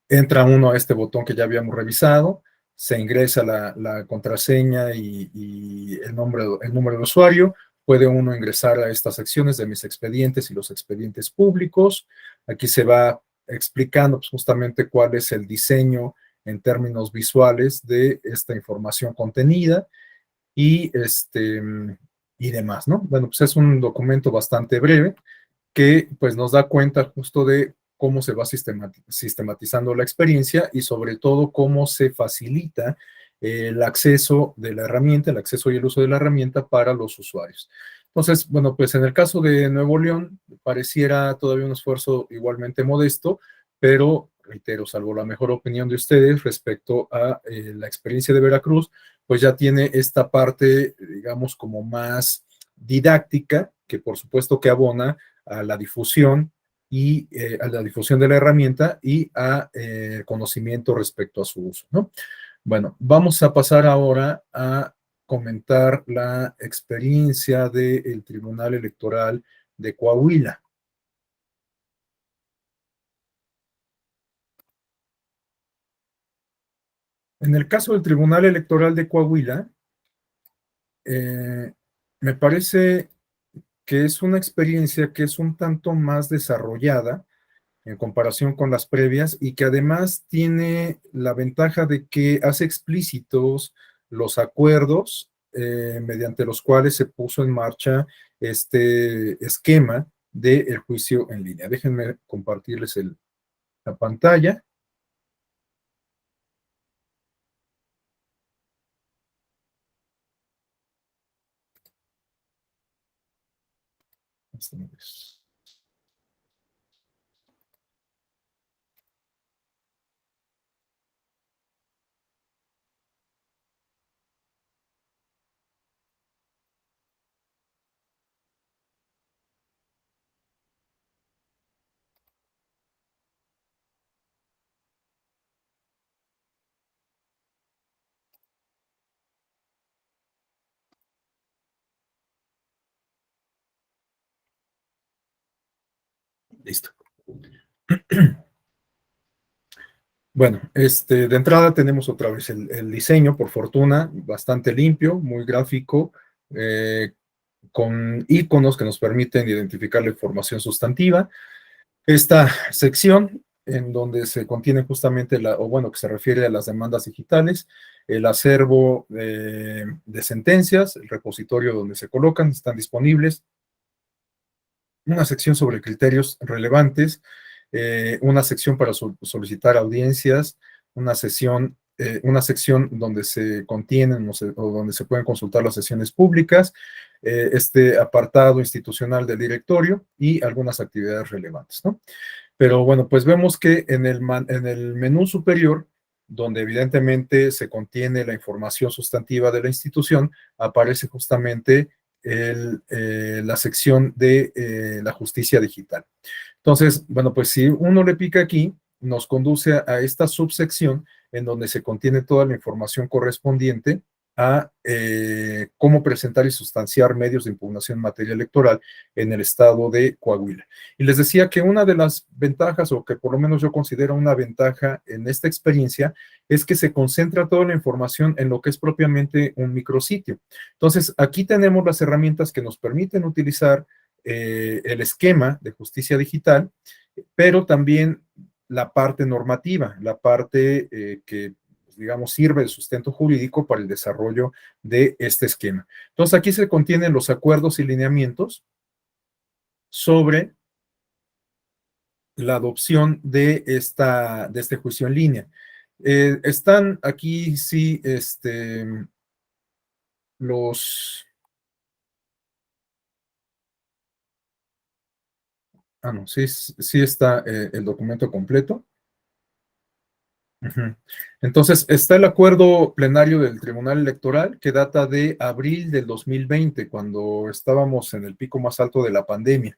Entra uno a este botón que ya habíamos revisado, se ingresa la contraseña y el número de usuario. Puede uno ingresar a estas secciones de mis expedientes y los expedientes públicos. Aquí se va explicando pues, justamente cuál es el diseño en términos visuales de esta información contenida y demás, ¿no? Bueno, pues es un documento bastante breve que pues nos da cuenta justo de cómo se va sistematizando la experiencia y sobre todo cómo se facilita el acceso de la herramienta, el acceso y el uso de la herramienta para los usuarios. Entonces, bueno, pues en el caso de Nuevo León pareciera todavía un esfuerzo igualmente modesto, pero reitero, salvo la mejor opinión de ustedes respecto a la experiencia de Veracruz, pues ya tiene esta parte, digamos, como más didáctica, que por supuesto que abona a la difusión y a la difusión de la herramienta y a conocimiento respecto a su uso, ¿no? Bueno, vamos a pasar ahora a comentar la experiencia del Tribunal Electoral de Coahuila. En el caso del Tribunal Electoral de Coahuila, me parece que es una experiencia que es un tanto más desarrollada en comparación con las previas y que además tiene la ventaja de que hace explícitos los acuerdos mediante los cuales se puso en marcha este esquema del juicio en línea. Déjenme compartirles la pantalla. Listo. Bueno, de entrada tenemos otra vez el diseño, por fortuna, bastante limpio, muy gráfico, con iconos que nos permiten identificar la información sustantiva. Esta sección en donde se contiene justamente, o bueno, que se refiere a las demandas digitales, el acervo de sentencias, el repositorio donde se colocan, están disponibles, una sección sobre criterios relevantes, una sección para solicitar audiencias, una sección donde se contienen o donde se pueden consultar las sesiones públicas, este apartado institucional del directorio y algunas actividades relevantes, ¿no? Pero bueno, pues vemos que en el menú superior, donde evidentemente se contiene la información sustantiva de la institución, aparece justamente la sección de la justicia digital. Entonces, bueno, pues si uno le pica aquí, nos conduce a esta subsección en donde se contiene toda la información correspondiente a cómo presentar y sustanciar medios de impugnación en materia electoral en el estado de Coahuila. Y les decía que una de las ventajas, o que por lo menos yo considero una ventaja en esta experiencia, es que se concentra toda la información en lo que es propiamente un micrositio. Entonces, aquí tenemos las herramientas que nos permiten utilizar el esquema de justicia digital, pero también la parte normativa, la parte que digamos, sirve de sustento jurídico para el desarrollo de este esquema. Entonces, aquí se contienen los acuerdos y lineamientos sobre la adopción de este juicio en línea. Están aquí, sí, los... no, sí está el documento completo. Entonces, está el acuerdo plenario del Tribunal Electoral que data de abril del 2020, cuando estábamos en el pico más alto de la pandemia.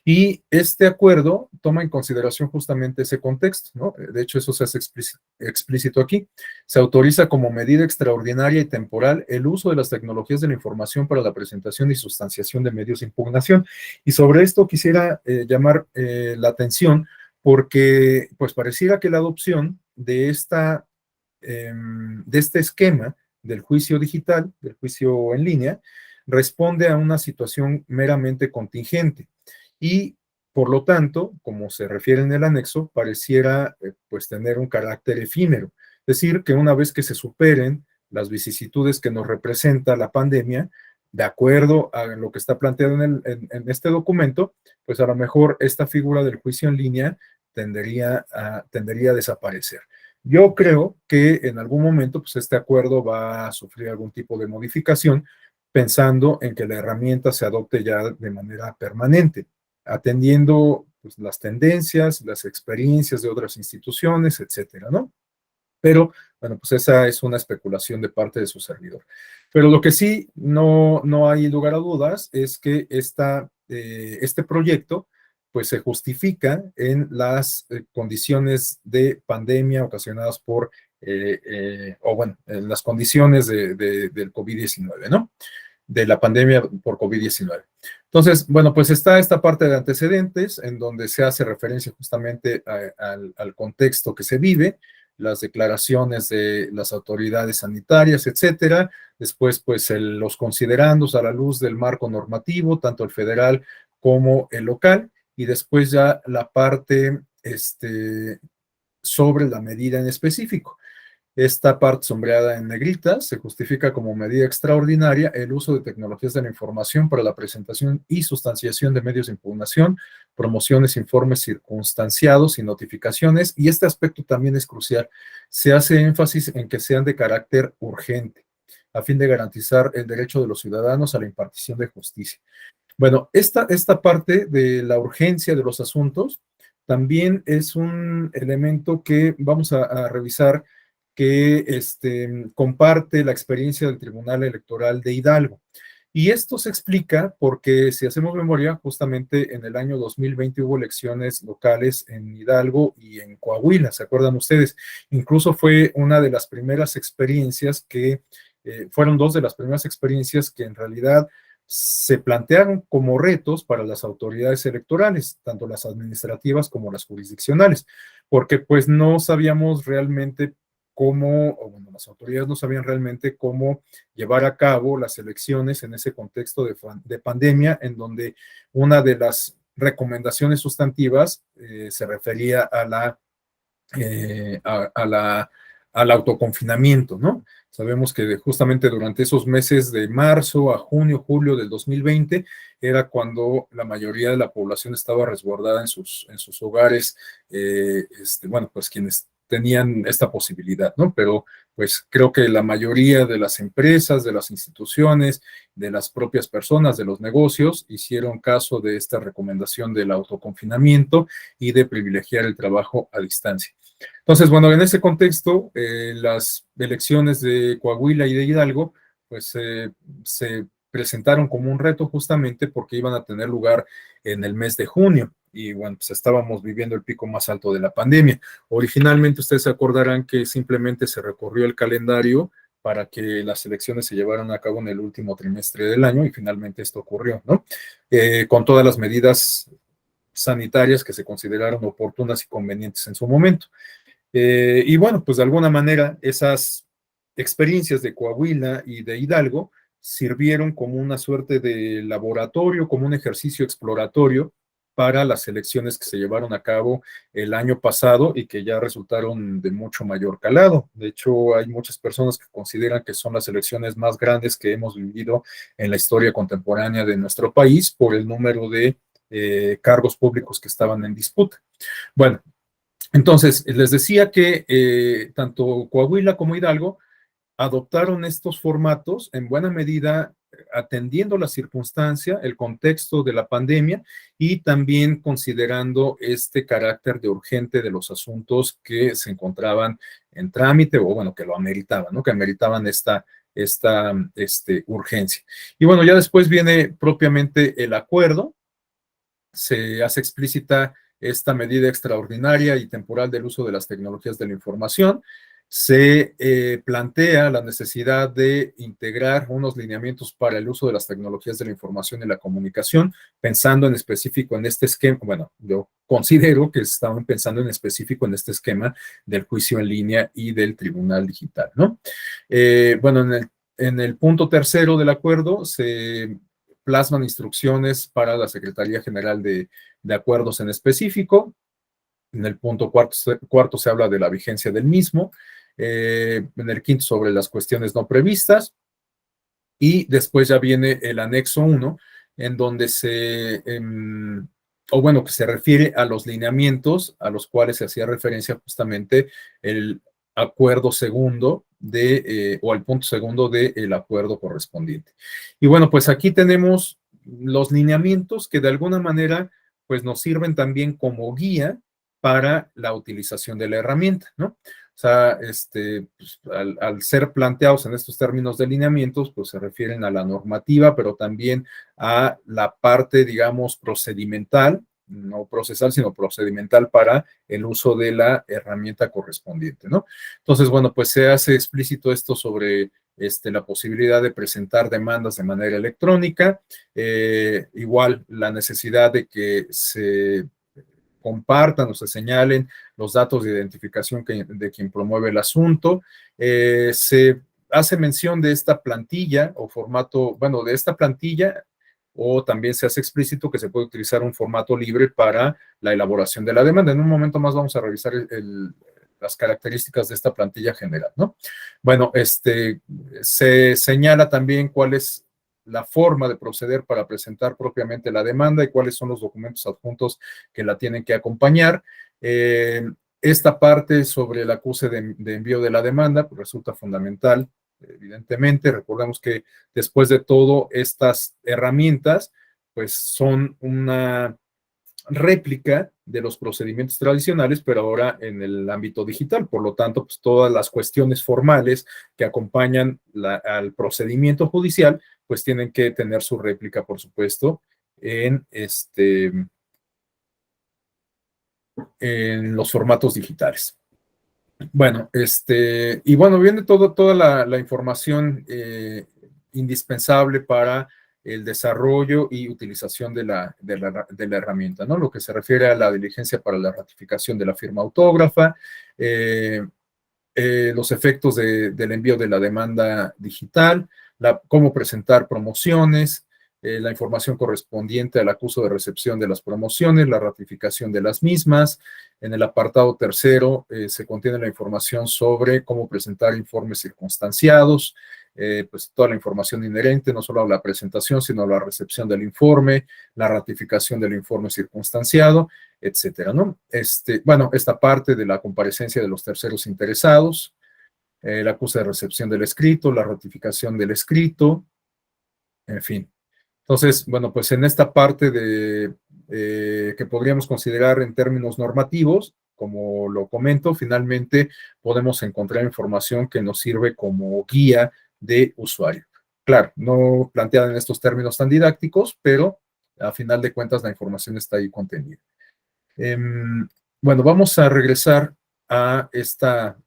Y este acuerdo toma en consideración justamente ese contexto, ¿no? De hecho, eso se hace explícito aquí. Se autoriza como medida extraordinaria y temporal el uso de las tecnologías de la información para la presentación y sustanciación de medios de impugnación. Y sobre esto quisiera llamar la atención, porque pues pareciera que la adopción de este esquema del juicio digital, del juicio en línea, responde a una situación meramente contingente y, por lo tanto, como se refiere en el anexo, pareciera pues tener un carácter efímero. Es decir, que una vez que se superen las vicisitudes que nos representa la pandemia, de acuerdo a lo que está planteado en este documento, pues a lo mejor esta figura del juicio en línea tendería a desaparecer. Yo creo que en algún momento pues este acuerdo va a sufrir algún tipo de modificación, pensando en que la herramienta se adopte ya de manera permanente, atendiendo pues, las tendencias, las experiencias de otras instituciones, etcétera, ¿no? Pero, bueno, pues esa es una especulación de parte de su servidor. Pero lo que sí no hay lugar a dudas es que este proyecto pues se justifica en las condiciones de pandemia ocasionadas por, en las condiciones del COVID-19, ¿no? De la pandemia por COVID-19. Entonces, bueno, pues está esta parte de antecedentes en donde se hace referencia justamente al contexto que se vive, las declaraciones de las autoridades sanitarias, etcétera. Después, pues, los considerandos a la luz del marco normativo, tanto el federal como el local, y después ya la parte sobre la medida en específico. Esta parte sombreada en negrita se justifica como medida extraordinaria el uso de tecnologías de la información para la presentación y sustanciación de medios de impugnación, promociones, informes circunstanciados y notificaciones, y este aspecto también es crucial. Se hace énfasis en que sean de carácter urgente, a fin de garantizar el derecho de los ciudadanos a la impartición de justicia. Bueno, esta parte de la urgencia de los asuntos también es un elemento que vamos a revisar, que comparte la experiencia del Tribunal Electoral de Hidalgo. Y esto se explica porque, si hacemos memoria, justamente en el año 2020 hubo elecciones locales en Hidalgo y en Coahuila, ¿se acuerdan ustedes? Incluso fue una de las primeras experiencias fueron dos de las primeras experiencias que en realidad se plantearon como retos para las autoridades electorales, tanto las administrativas como las jurisdiccionales, porque pues no sabíamos realmente las autoridades no sabían realmente cómo llevar a cabo las elecciones en ese contexto de pandemia, en donde una de las recomendaciones sustantivas se refería al autoconfinamiento, ¿no? Sabemos que justamente durante esos meses de marzo a junio, julio del 2020, era cuando la mayoría de la población estaba resguardada en sus hogares, pues quienes tenían esta posibilidad, ¿no? Pero pues creo que la mayoría de las empresas, de las instituciones, de las propias personas, de los negocios, hicieron caso de esta recomendación del autoconfinamiento y de privilegiar el trabajo a distancia. Entonces, bueno, en ese contexto, las elecciones de Coahuila y de Hidalgo, pues se presentaron como un reto justamente porque iban a tener lugar en el mes de junio y bueno, pues estábamos viviendo el pico más alto de la pandemia. Originalmente ustedes se acordarán que simplemente se recorrió el calendario para que las elecciones se llevaran a cabo en el último trimestre del año y finalmente esto ocurrió, ¿no? Con todas las medidas sanitarias que se consideraron oportunas y convenientes en su momento. Y bueno, pues de alguna manera esas experiencias de Coahuila y de Hidalgo sirvieron como una suerte de laboratorio, como un ejercicio exploratorio para las elecciones que se llevaron a cabo el año pasado y que ya resultaron de mucho mayor calado. De hecho, hay muchas personas que consideran que son las elecciones más grandes que hemos vivido en la historia contemporánea de nuestro país por el número de cargos públicos que estaban en disputa. Bueno, entonces les decía que tanto Coahuila como Hidalgo adoptaron estos formatos en buena medida atendiendo la circunstancia, el contexto de la pandemia y también considerando este carácter de urgente de los asuntos que se encontraban en trámite o bueno, que lo ameritaban, ¿no? Que ameritaban esta urgencia. Y bueno, ya después viene propiamente el acuerdo, se hace explícita esta medida extraordinaria y temporal del uso de las tecnologías de la información. Se plantea la necesidad de integrar unos lineamientos para el uso de las tecnologías de la información y la comunicación, pensando en específico en este esquema. Bueno, yo considero que estaban pensando en específico en este esquema del juicio en línea y del tribunal digital, ¿no? Bueno, en el punto tercero del acuerdo se plasman instrucciones para la Secretaría General de Acuerdos en específico. En el punto cuarto se habla de la vigencia del mismo. En el quinto sobre las cuestiones no previstas. Y después ya viene el anexo 1, en donde que se refiere a los lineamientos a los cuales se hacía referencia justamente el acuerdo segundo o el punto segundo del acuerdo correspondiente. Y bueno, pues aquí tenemos los lineamientos que de alguna manera pues nos sirven también como guía para la utilización de la herramienta, ¿no? O sea, pues, al ser planteados en estos términos de lineamientos, pues se refieren a la normativa, pero también a la parte, digamos, procedimental, no procesal, sino procedimental para el uso de la herramienta correspondiente, ¿no? Entonces, bueno, pues se hace explícito esto sobre la posibilidad de presentar demandas de manera electrónica, igual la necesidad de que se compartan o se señalen los datos de identificación de quien promueve el asunto. Se hace mención de esta plantilla o formato, bueno, de esta plantilla, o también se hace explícito que se puede utilizar un formato libre para la elaboración de la demanda. En un momento más vamos a revisar las características de esta plantilla general, ¿no? Bueno, se señala también cuál es la forma de proceder para presentar propiamente la demanda y cuáles son los documentos adjuntos que la tienen que acompañar. Esta parte sobre el acuse de envío de la demanda pues resulta fundamental, evidentemente. Recordemos que después de todo, estas herramientas pues son una réplica de los procedimientos tradicionales, pero ahora en el ámbito digital. Por lo tanto, pues todas las cuestiones formales que acompañan al procedimiento judicial, pues tienen que tener su réplica, por supuesto, en los formatos digitales. Bueno, y bueno, viene toda la información indispensable para el desarrollo y utilización de la herramienta, ¿no? Lo que se refiere a la diligencia para la ratificación de la firma autógrafa, los efectos del envío de la demanda digital, cómo presentar promociones, la información correspondiente al acuso de recepción de las promociones, la ratificación de las mismas. En el apartado tercero se contiene la información sobre cómo presentar informes circunstanciados, pues toda la información inherente, no solo a la presentación, sino a la recepción del informe, la ratificación del informe circunstanciado, etcétera, ¿no? Bueno, esta parte de la comparecencia de los terceros interesados, el acuse de recepción del escrito, la ratificación del escrito, en fin. Entonces, bueno, pues en esta parte que podríamos considerar en términos normativos, como lo comento, finalmente podemos encontrar información que nos sirve como guía de usuario. Claro, no planteada en estos términos tan didácticos, pero a final de cuentas la información está ahí contenida. Bueno, vamos a regresar a esta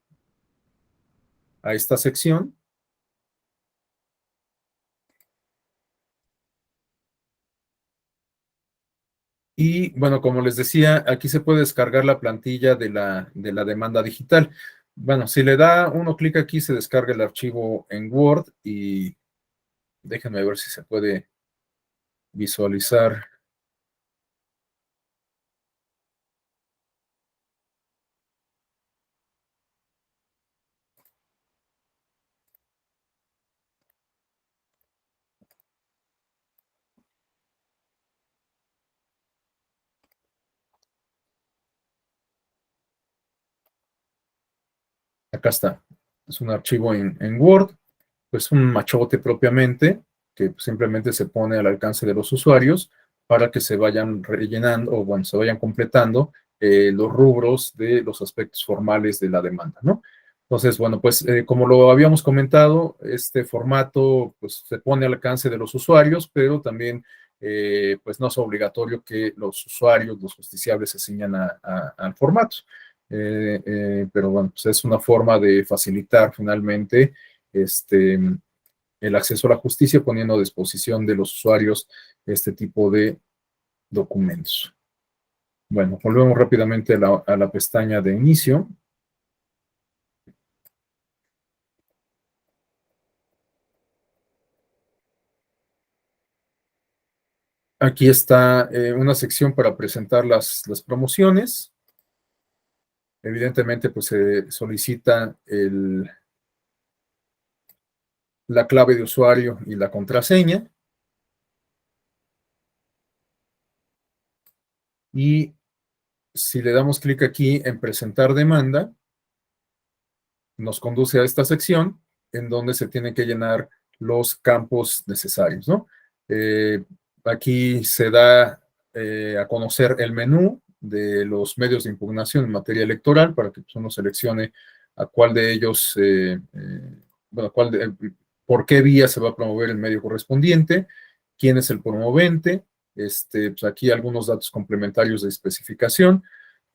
sección. Y bueno, como les decía, aquí se puede descargar la plantilla de la demanda digital. Bueno, si le da uno clic aquí, se descarga el archivo en Word y déjenme ver si se puede visualizar. Acá está. Es un archivo en Word, pues un machote propiamente, que simplemente se pone al alcance de los usuarios para que se vayan rellenando o bueno, se vayan completando los rubros de los aspectos formales de la demanda, ¿no? Entonces, bueno, pues como lo habíamos comentado, este formato pues se pone al alcance de los usuarios, pero también pues no es obligatorio que los usuarios, los justiciables se ciñan al formato. Pero bueno, pues es una forma de facilitar finalmente el acceso a la justicia poniendo a disposición de los usuarios este tipo de documentos. Bueno, volvemos rápidamente a la pestaña de inicio. Aquí está una sección para presentar las promociones. Evidentemente, pues se solicita la clave de usuario y la contraseña. Y si le damos clic aquí en presentar demanda, nos conduce a esta sección en donde se tienen que llenar los campos necesarios, ¿no? Aquí se da a conocer el menú de los medios de impugnación en materia electoral para que uno seleccione a cuál de ellos, bueno, por qué vía se va a promover el medio correspondiente, quién es el promovente, pues aquí algunos datos complementarios de especificación,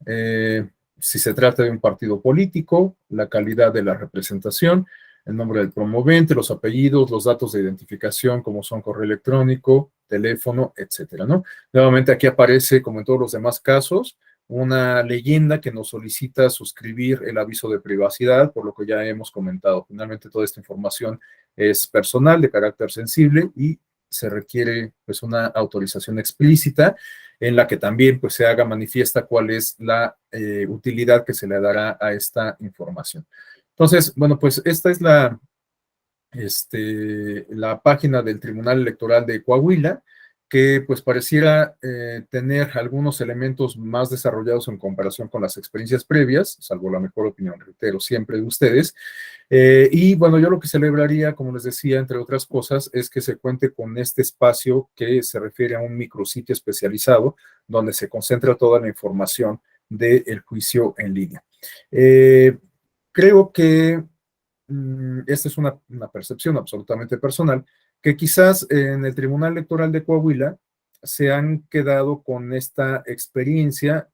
si se trata de un partido político, la calidad de la representación, el nombre del promovente, los apellidos, los datos de identificación como son correo electrónico, teléfono, etcétera, ¿no? Nuevamente aquí aparece, como en todos los demás casos, una leyenda que nos solicita suscribir el aviso de privacidad, por lo que ya hemos comentado. Finalmente, toda esta información es personal, de carácter sensible y se requiere pues una autorización explícita en la que también pues se haga manifiesta cuál es la utilidad que se le dará a esta información. Entonces, bueno, pues esta es la página del Tribunal Electoral de Coahuila, que pues pareciera tener algunos elementos más desarrollados en comparación con las experiencias previas, salvo la mejor opinión, reitero, siempre de ustedes. Y bueno, yo lo que celebraría, como les decía, entre otras cosas, es que se cuente con este espacio que se refiere a un micrositio especializado donde se concentra toda la información del juicio en línea. Creo que esta es una percepción absolutamente personal, que quizás en el Tribunal Electoral de Coahuila se han quedado con esta experiencia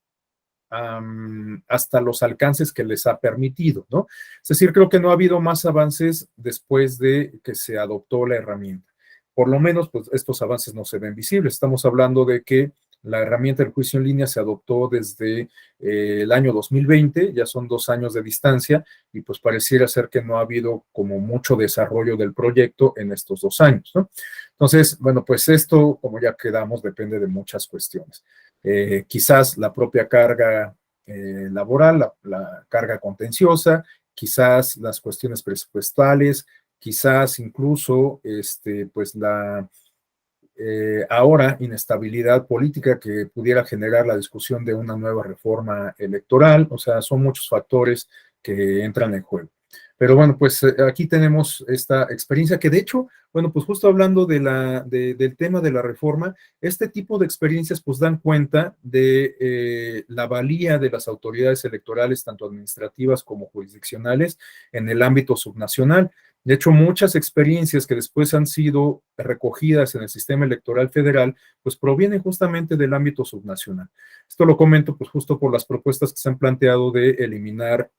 hasta los alcances que les ha permitido, ¿no? Es decir, creo que no ha habido más avances después de que se adoptó la herramienta. Por lo menos, pues estos avances no se ven visibles. Estamos hablando de que la herramienta del juicio en línea se adoptó desde el año 2020, ya son 2 años de distancia, y pues pareciera ser que no ha habido como mucho desarrollo del proyecto en estos 2 años, ¿no? Entonces, bueno, pues esto, como ya quedamos, depende de muchas cuestiones. Quizás la propia carga laboral, la carga contenciosa, quizás las cuestiones presupuestales, quizás incluso pues ahora inestabilidad política que pudiera generar la discusión de una nueva reforma electoral. O sea, son muchos factores que entran en juego. Pero bueno, pues aquí tenemos esta experiencia que de hecho, bueno, pues justo hablando del tema de la reforma, este tipo de experiencias pues dan cuenta de la valía de las autoridades electorales, tanto administrativas como jurisdiccionales, en el ámbito subnacional. De hecho, muchas experiencias que después han sido recogidas en el sistema electoral federal, pues provienen justamente del ámbito subnacional. Esto lo comento pues justo por las propuestas que se han planteado de eliminar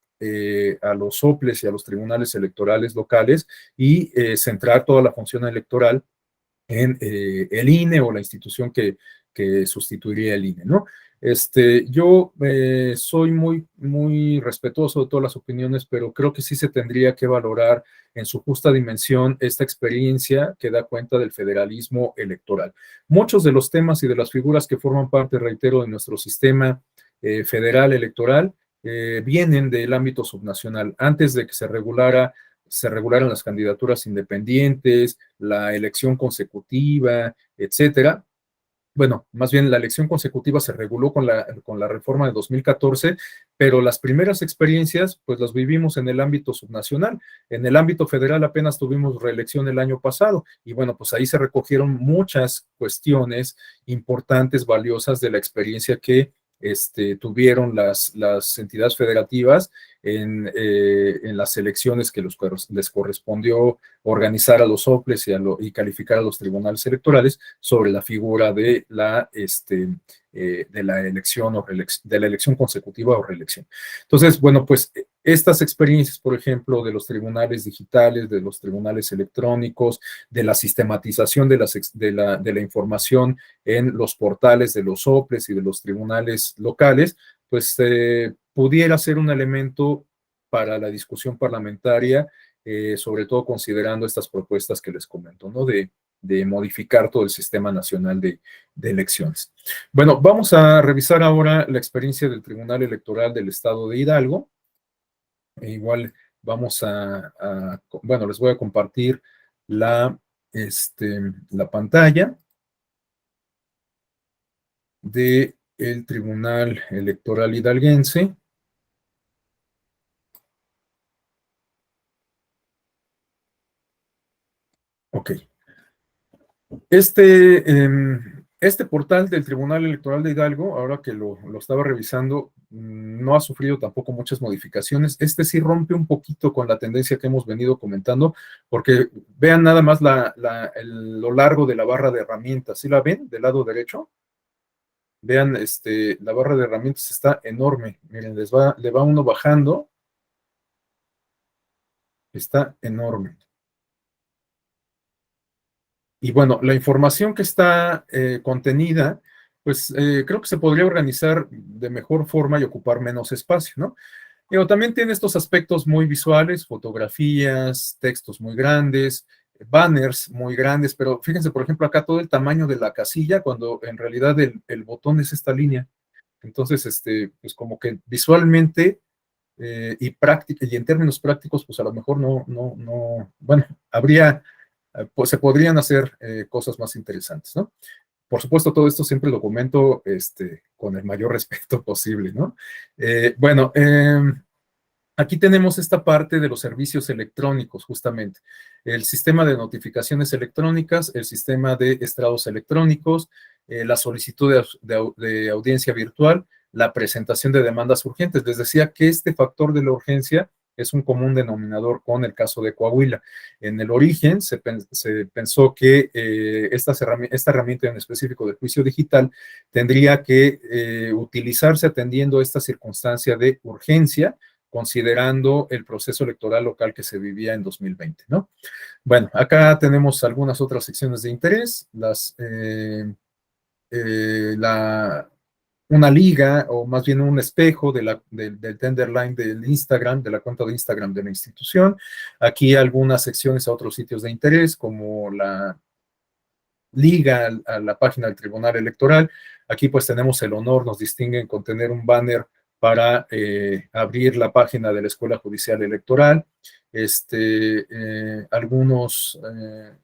a los soples y a los tribunales electorales locales y centrar toda la función electoral en el INE o la institución que que sustituiría el INE, ¿no? Yo soy muy respetuoso de todas las opiniones, pero creo que sí se tendría que valorar en su justa dimensión esta experiencia que da cuenta del federalismo electoral. Muchos de los temas y de las figuras que forman parte, reitero, de nuestro sistema federal electoral vienen del ámbito subnacional. Antes de que se regularan las candidaturas independientes, la elección consecutiva, etcétera. Bueno, más bien la elección consecutiva se reguló con la reforma de 2014, pero las primeras experiencias pues las vivimos en el ámbito subnacional. En el ámbito federal apenas tuvimos reelección el año pasado y bueno, pues ahí se recogieron muchas cuestiones importantes, valiosas de la experiencia que tuvieron las entidades federativas en las elecciones que les correspondió organizar a los OPLES y calificar a los tribunales electorales sobre la figura de la elección de la elección consecutiva o reelección. Entonces, bueno, pues estas experiencias, por ejemplo, de los tribunales digitales, de los tribunales electrónicos, de la sistematización de la información en los portales de los OPLES y de los tribunales locales, pues pudiera ser un elemento para la discusión parlamentaria, sobre todo considerando estas propuestas que les comento, ¿no? De modificar todo el sistema nacional de elecciones. Bueno, vamos a revisar ahora la experiencia del Tribunal Electoral del Estado de Hidalgo. Igual vamos bueno, les voy a compartir la pantalla del Tribunal Electoral Hidalguense. Ok. Este portal del Tribunal Electoral de Hidalgo, ahora que lo estaba revisando, no ha sufrido tampoco muchas modificaciones. Sí rompe un poquito con la tendencia que hemos venido comentando, porque vean nada más lo largo de la barra de herramientas. ¿Sí la ven del lado derecho? Vean, la barra de herramientas está enorme. Miren, le va uno bajando. Está enorme. Y bueno, la información que está contenida, pues creo que se podría organizar de mejor forma y ocupar menos espacio, ¿no? Pero también tiene estos aspectos muy visuales, fotografías, textos muy grandes, banners muy grandes, pero fíjense, por ejemplo, acá todo el tamaño de la casilla, cuando en realidad el botón es esta línea. Entonces, pues como que visualmente y en términos prácticos, pues a lo mejor bueno, pues se podrían hacer cosas más interesantes, ¿no? Por supuesto, todo esto siempre lo comento con el mayor respeto posible, ¿no? Bueno, aquí tenemos esta parte de los servicios electrónicos, justamente. El sistema de notificaciones electrónicas, el sistema de estrados electrónicos, la solicitud de audiencia virtual, la presentación de demandas urgentes. Les decía que este factor de la urgencia es un común denominador con el caso de Coahuila. En el origen se pensó que esta herramienta en específico del juicio digital tendría que utilizarse atendiendo esta circunstancia de urgencia, considerando el proceso electoral local que se vivía en 2020, ¿no? Bueno, acá tenemos algunas otras secciones de interés, una liga, o más bien un espejo del tenderline del Instagram, de la cuenta de Instagram de la institución. Aquí algunas secciones a otros sitios de interés, como la liga a la página del Tribunal Electoral. Aquí pues tenemos el honor, nos distinguen con tener un banner para abrir la página de la Escuela Judicial Electoral,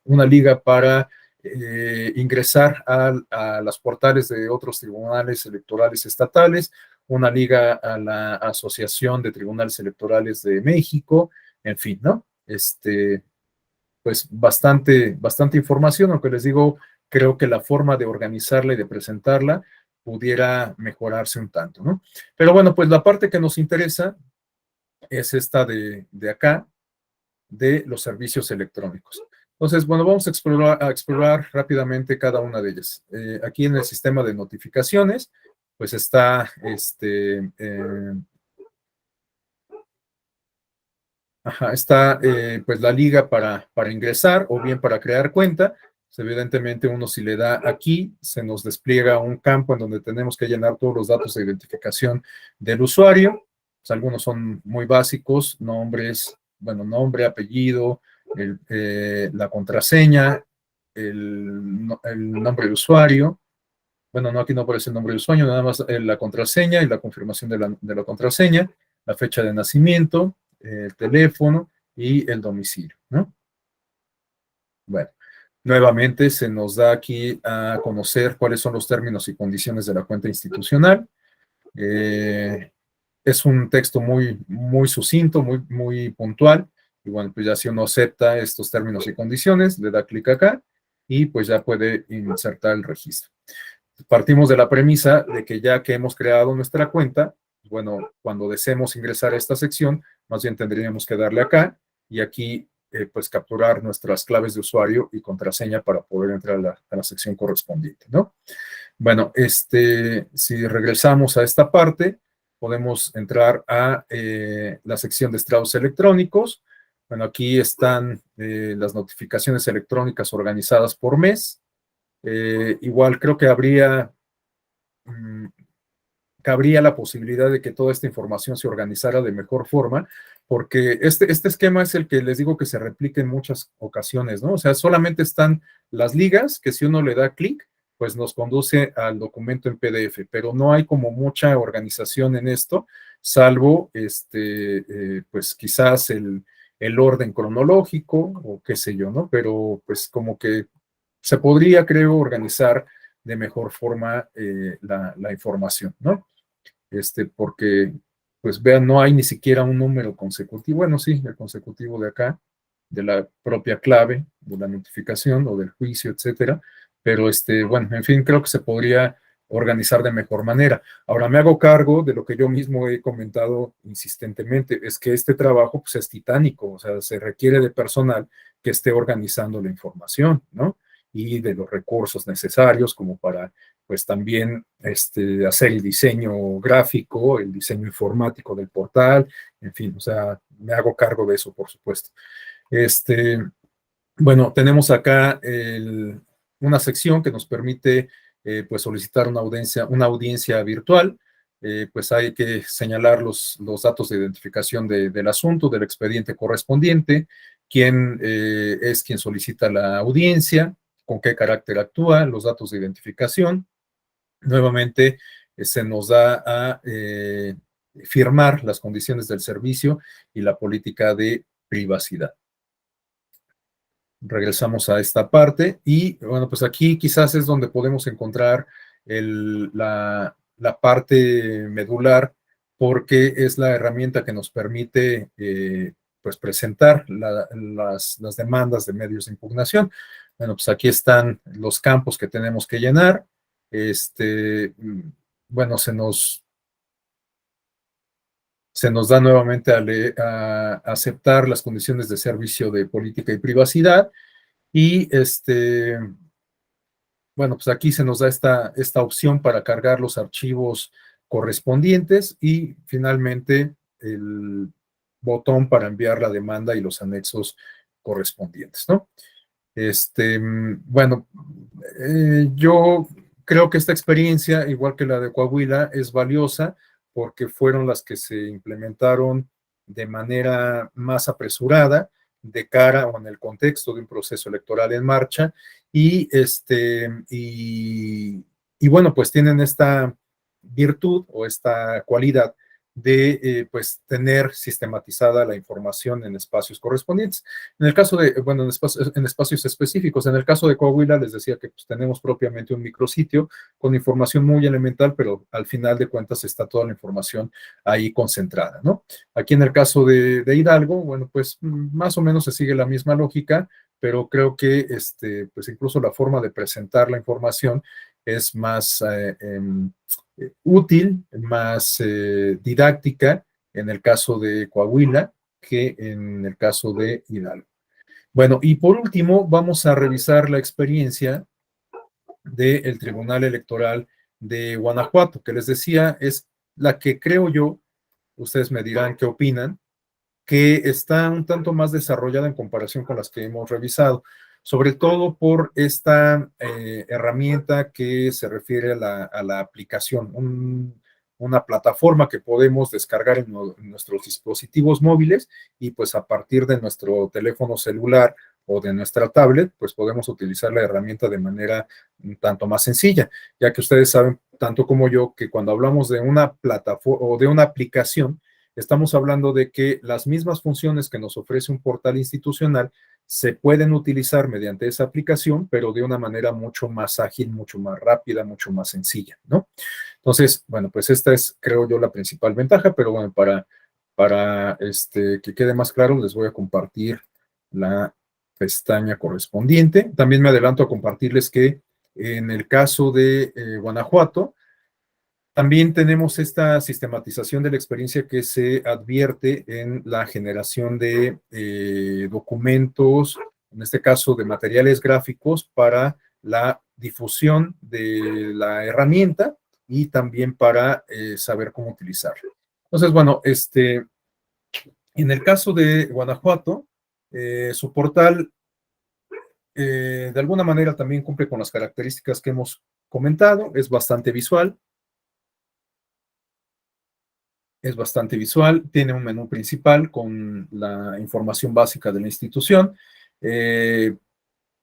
una liga para ingresar a las portales de otros tribunales electorales estatales, una liga a la Asociación de Tribunales Electorales de México, en fin, ¿no? Pues bastante información, aunque les digo, creo que la forma de organizarla y de presentarla pudiera mejorarse un tanto, ¿no? Pero bueno, pues la parte que nos interesa es esta de acá, de los servicios electrónicos. Entonces, bueno, vamos a explorar rápidamente cada una de ellas. Aquí en el sistema de notificaciones, pues está está pues la liga para ingresar o bien para crear cuenta. pues evidentemente uno si le da aquí, se nos despliega un campo en donde tenemos que llenar todos los datos de identificación del usuario. Pues algunos son muy básicos, nombres, bueno, nombre, apellido, la contraseña, el nombre de usuario. Bueno, no, aquí no aparece el nombre de usuario, nada más la contraseña y la confirmación de la contraseña, la fecha de nacimiento, el teléfono y el domicilio, ¿no? Bueno, nuevamente se nos da aquí a conocer cuáles son los términos y condiciones de la cuenta institucional. Es un texto muy sucinto, muy puntual. Y bueno, pues ya si uno acepta estos términos y condiciones, le da clic acá y pues ya puede insertar el registro. Partimos de la premisa de que ya que hemos creado nuestra cuenta, bueno, cuando deseemos ingresar a esta sección, más bien tendríamos que darle acá y aquí pues capturar nuestras claves de usuario y contraseña para poder entrar a la sección correspondiente, ¿no? Bueno, si regresamos a esta parte, podemos entrar a la sección de estados electrónicos. Bueno, aquí están las notificaciones electrónicas organizadas por mes. Igual creo que cabría la posibilidad de que toda esta información se organizara de mejor forma, porque este esquema es el que les digo que se replica en muchas ocasiones, ¿no? O sea, solamente están las ligas que si uno le da clic, pues nos conduce al documento en PDF, pero no hay como mucha organización en esto, salvo pues quizás el orden cronológico o qué sé yo, ¿no? Pero pues como que se podría, creo, organizar de mejor forma la información, ¿no? Porque, pues vean, no hay ni siquiera un número consecutivo, bueno, sí, el consecutivo de acá, de la propia clave, de la notificación o del juicio, etcétera, pero bueno, en fin, creo que se podría organizar de mejor manera. Ahora me hago cargo de lo que yo mismo he comentado insistentemente, es que este trabajo pues es titánico, o sea, se requiere de personal que esté organizando la información, ¿no? Y de los recursos necesarios como para pues también hacer el diseño gráfico, el diseño informático del portal, en fin, o sea, me hago cargo de eso, por supuesto. Bueno, tenemos acá una sección que nos permite pues solicitar una audiencia virtual. Pues hay que señalar los datos de identificación del asunto, del expediente correspondiente, quién es quien solicita la audiencia, con qué carácter actúa, los datos de identificación. Nuevamente se nos da a firmar las condiciones del servicio y la política de privacidad. Regresamos a esta parte y bueno, pues aquí quizás es donde podemos encontrar la parte medular porque es la herramienta que nos permite pues presentar las demandas de medios de impugnación. Bueno, pues aquí están los campos que tenemos que llenar. Bueno, se nos da nuevamente a aceptar las condiciones de servicio de política y privacidad y bueno, pues aquí se nos da esta opción para cargar los archivos correspondientes y finalmente el botón para enviar la demanda y los anexos correspondientes, ¿no? Bueno, yo creo que esta experiencia, igual que la de Coahuila, es valiosa porque fueron las que se implementaron de manera más apresurada de cara o en el contexto de un proceso electoral en marcha y bueno, pues tienen esta virtud o esta cualidad de pues tener sistematizada la información en espacios correspondientes. En el caso de, bueno, en espacios específicos, en el caso de Coahuila les decía que pues, tenemos propiamente un micrositio con información muy elemental, pero al final de cuentas está toda la información ahí concentrada, ¿no? Aquí en el caso de Hidalgo, bueno, pues más o menos se sigue la misma lógica, pero creo que pues incluso la forma de presentar la información es más útil, más didáctica en el caso de Coahuila que en el caso de Hidalgo. Bueno, y por último vamos a revisar la experiencia del Tribunal Electoral de Guanajuato, que les decía es la que creo yo, ustedes me dirán qué opinan, que está un tanto más desarrollada en comparación con las que hemos revisado. sobre todo por esta herramienta que se refiere a la aplicación, una plataforma que podemos descargar en nuestros dispositivos móviles y pues a partir de nuestro teléfono celular o de nuestra tablet, pues podemos utilizar la herramienta de manera un tanto más sencilla, ya que ustedes saben, tanto como yo, que cuando hablamos de una plataforma o de una aplicación, estamos hablando de que las mismas funciones que nos ofrece un portal institucional se pueden utilizar mediante esa aplicación, pero de una manera mucho más ágil, mucho más rápida, mucho más sencilla, ¿no? Entonces, bueno, pues esta es, creo yo, la principal ventaja, pero bueno, para que quede más claro, les voy a compartir la pestaña correspondiente. También me adelanto a compartirles que en el caso de Guanajuato, también tenemos esta sistematización de la experiencia que se advierte en la generación de documentos, en este caso de materiales gráficos para la difusión de la herramienta y también para saber cómo utilizarla. Entonces, bueno, en el caso de Guanajuato, su portal de alguna manera también cumple con las características que hemos comentado, es bastante visual, tiene un menú principal con la información básica de la institución,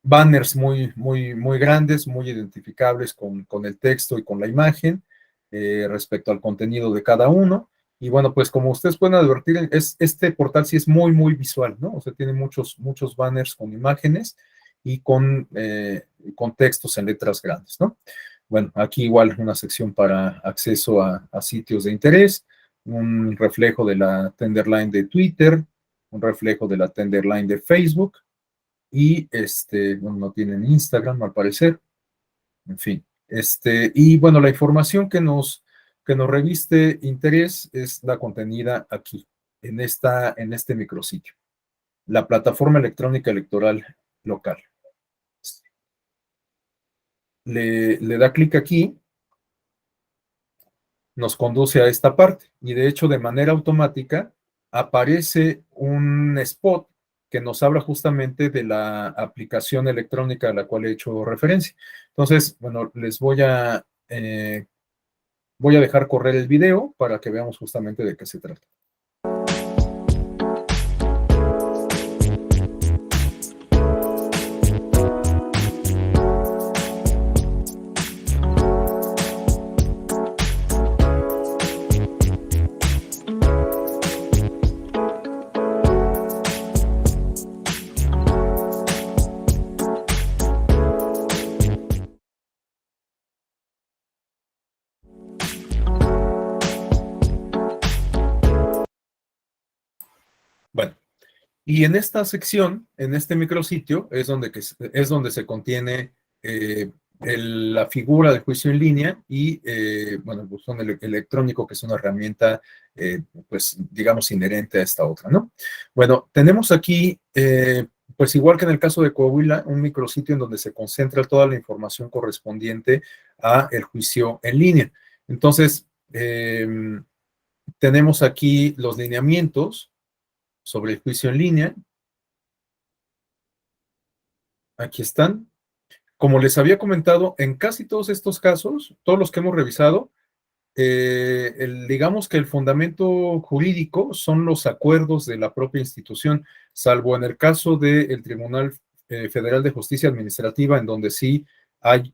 banners muy grandes, muy identificables con el texto y con la imagen respecto al contenido de cada uno. Y bueno, pues como ustedes pueden advertir, este portal sí es muy visual, ¿no? O sea, tiene muchos banners con imágenes y con textos en letras grandes, ¿no? Bueno, aquí igual una sección para acceso a sitios de interés, un reflejo de la Tenderline de Twitter, un reflejo de la Tenderline de Facebook, y bueno, no tienen Instagram al parecer, en fin. Y bueno, la información que nos reviste interés es la contenida aquí, en este micrositio, la plataforma electrónica electoral local. Le da clic aquí, nos conduce a esta parte y de hecho de manera automática aparece un spot que nos habla justamente de la aplicación electrónica a la cual he hecho referencia. Entonces, bueno, les voy a dejar correr el video para que veamos justamente de qué se trata. Bueno, y en esta sección, en este micrositio, es donde se contiene la figura del juicio en línea y, bueno, el buzón electrónico, que es una herramienta, pues, digamos, inherente a esta otra, ¿no? Bueno, tenemos aquí, pues, igual que en el caso de Coahuila, un micrositio en donde se concentra toda la información correspondiente a el juicio en línea. Entonces, tenemos aquí los lineamientos sobre el juicio en línea. Aquí están. Como les había comentado, en casi todos estos casos, todos los que hemos revisado, digamos que el fundamento jurídico son los acuerdos de la propia institución, salvo en el caso del Tribunal Federal de Justicia Administrativa, en donde sí hay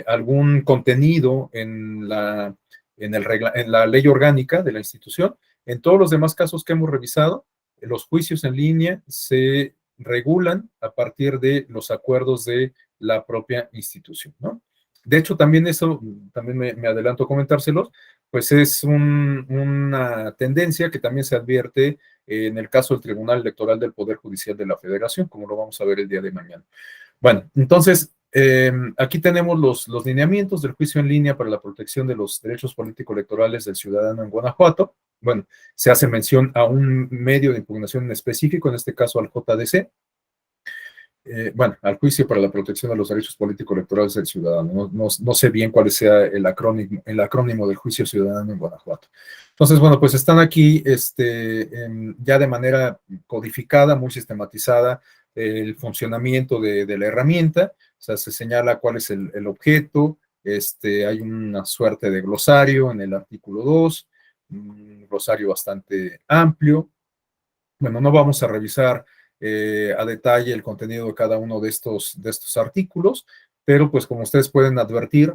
algún contenido en la ley orgánica de la institución. En todos los demás casos que hemos revisado, los juicios en línea se regulan a partir de los acuerdos de la propia institución, ¿no? De hecho, también eso, también me adelanto a comentárselos, pues es una tendencia que también se advierte en el caso del Tribunal Electoral del Poder Judicial de la Federación, como lo vamos a ver el día de mañana. Bueno, entonces, aquí tenemos los lineamientos del juicio en línea para la protección de los derechos político-electorales del ciudadano en Guanajuato. Bueno, se hace mención a un medio de impugnación en específico, en este caso al JDC. Bueno, al juicio para la protección de los derechos político-electorales del ciudadano. No sé bien cuál sea el acrónimo del juicio ciudadano en Guanajuato. Entonces, bueno, pues están aquí ya de manera codificada, muy sistematizada, el funcionamiento de la herramienta, o sea, se señala cuál es el objeto, hay una suerte de glosario en el artículo 2, un glosario bastante amplio. Bueno, no vamos a revisar a detalle el contenido de cada uno de estos artículos, pero pues como ustedes pueden advertir,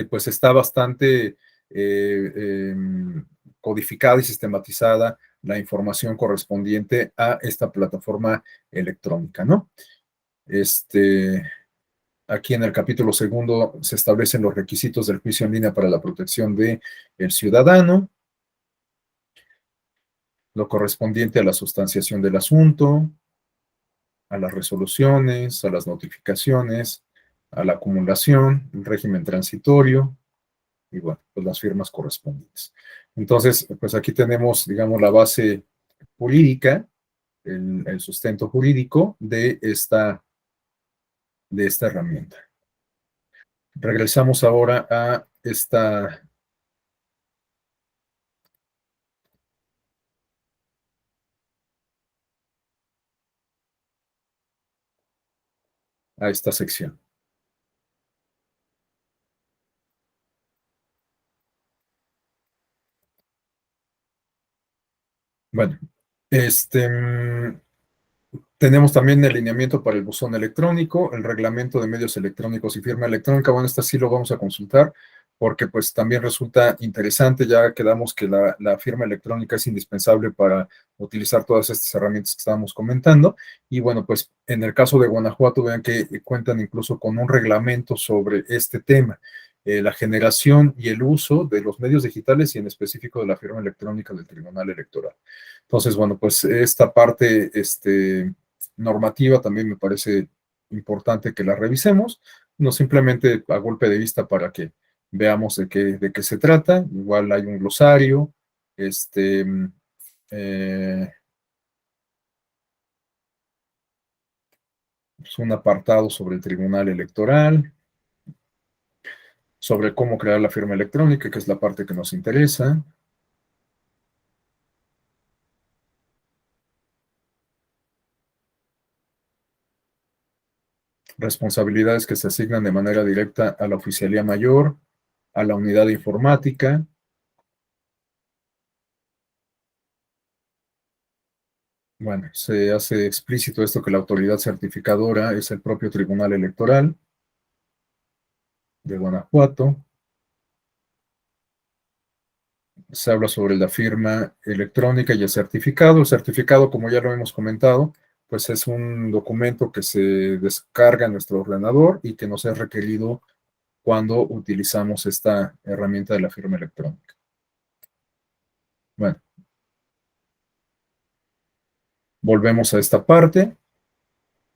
pues está bastante codificada y sistematizada la información correspondiente a esta plataforma electrónica, ¿no? Aquí en el capítulo segundo se establecen los requisitos del juicio en línea para la protección del ciudadano, lo correspondiente a la sustanciación del asunto, a las resoluciones, a las notificaciones, a la acumulación, el régimen transitorio y bueno, pues las firmas correspondientes. Entonces, pues aquí tenemos, digamos, la base jurídica, el sustento jurídico de esta herramienta. Regresamos ahora a esta sección. Bueno, tenemos también el lineamiento para el buzón electrónico, el reglamento de medios electrónicos y firma electrónica. Bueno, esta sí lo vamos a consultar porque pues también resulta interesante, ya quedamos que la firma electrónica es indispensable para utilizar todas estas herramientas que estábamos comentando. Y bueno, pues en el caso de Guanajuato, vean que cuentan incluso con un reglamento sobre este tema, la generación y el uso de los medios digitales y en específico de la firma electrónica del Tribunal Electoral. Entonces, bueno, pues esta parte, normativa también me parece importante que la revisemos, no simplemente a golpe de vista para que veamos de qué se trata. Igual hay un glosario, eh, es un apartado sobre el Tribunal Electoral, sobre cómo crear la firma electrónica, que es la parte que nos interesa. Responsabilidades que se asignan de manera directa a la Oficialía Mayor, a la Unidad de Informática. Bueno, se hace explícito esto que la autoridad certificadora es el propio Tribunal Electoral de Guanajuato. Se habla sobre la firma electrónica y el certificado. El certificado, como ya lo hemos comentado, pues es un documento que se descarga en nuestro ordenador y que nos es requerido cuando utilizamos esta herramienta de la firma electrónica. Bueno, volvemos a esta parte.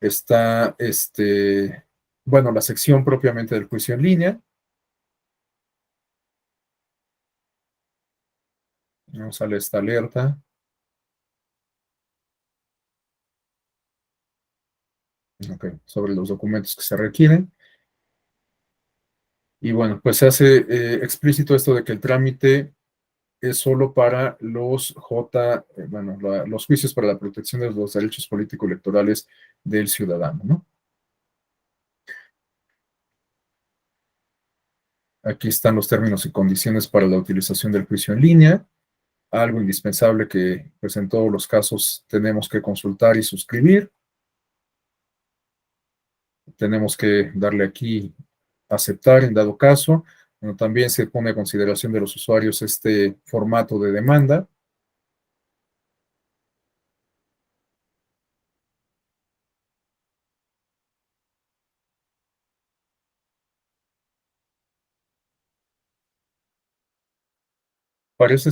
Está, bueno, la sección propiamente del juicio en línea. Nos sale esta alerta. Okay, sobre los documentos que se requieren. Y bueno, pues se hace explícito esto de que el trámite es solo para bueno, los juicios para la protección de los derechos político-electorales del ciudadano, ¿no? Aquí están los términos y condiciones para la utilización del juicio en línea, algo indispensable que pues en todos los casos tenemos que consultar y suscribir. Tenemos que darle aquí aceptar en dado caso. Bueno, también se pone a consideración de los usuarios este formato de demanda. Parece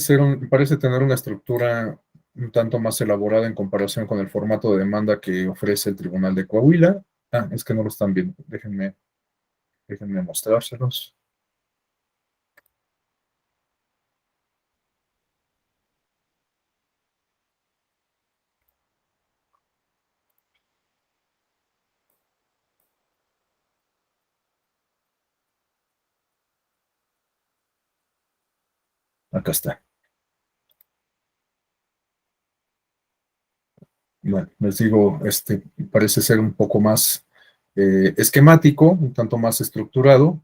tener una estructura un tanto más elaborada en comparación con el formato de demanda que ofrece el Tribunal de Coahuila. Ah, es que no lo están viendo. Déjenme mostrárselos. Acá está. Bueno, les digo, parece ser un poco más esquemático, un tanto más estructurado.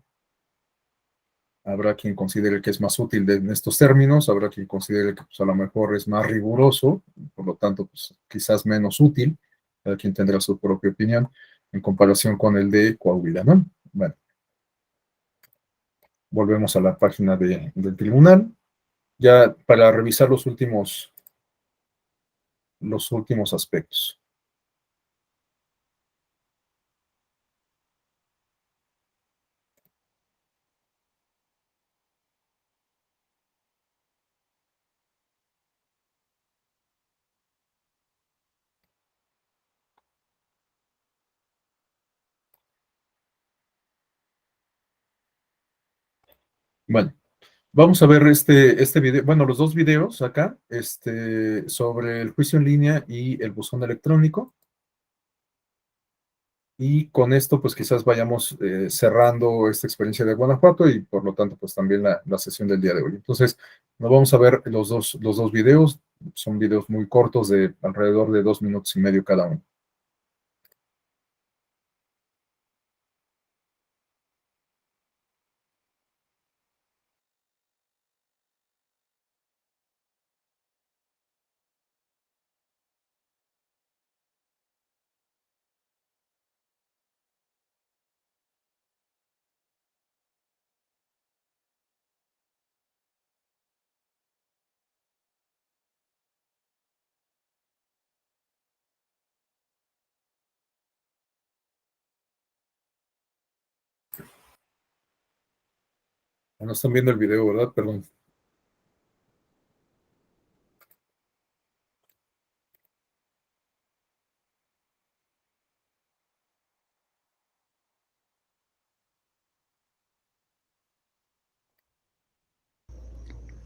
Habrá quien considere que es más útil en estos términos, habrá quien considere que pues, a lo mejor es más riguroso, por lo tanto, pues, quizás menos útil. Cada quien tendrá su propia opinión en comparación con el de Coahuila, ¿no? Bueno, volvemos a la página del tribunal, ya para revisar los últimos aspectos. Bueno, vamos a ver este video, bueno, los dos videos acá, sobre el juicio en línea y el buzón electrónico. Y con esto, pues quizás vayamos cerrando esta experiencia de Guanajuato y por lo tanto, pues también la sesión del día de hoy. Entonces, nos vamos a ver los dos videos. Son videos muy cortos de alrededor de 2 minutos y medio cada uno. No están viendo el video, ¿verdad? Perdón.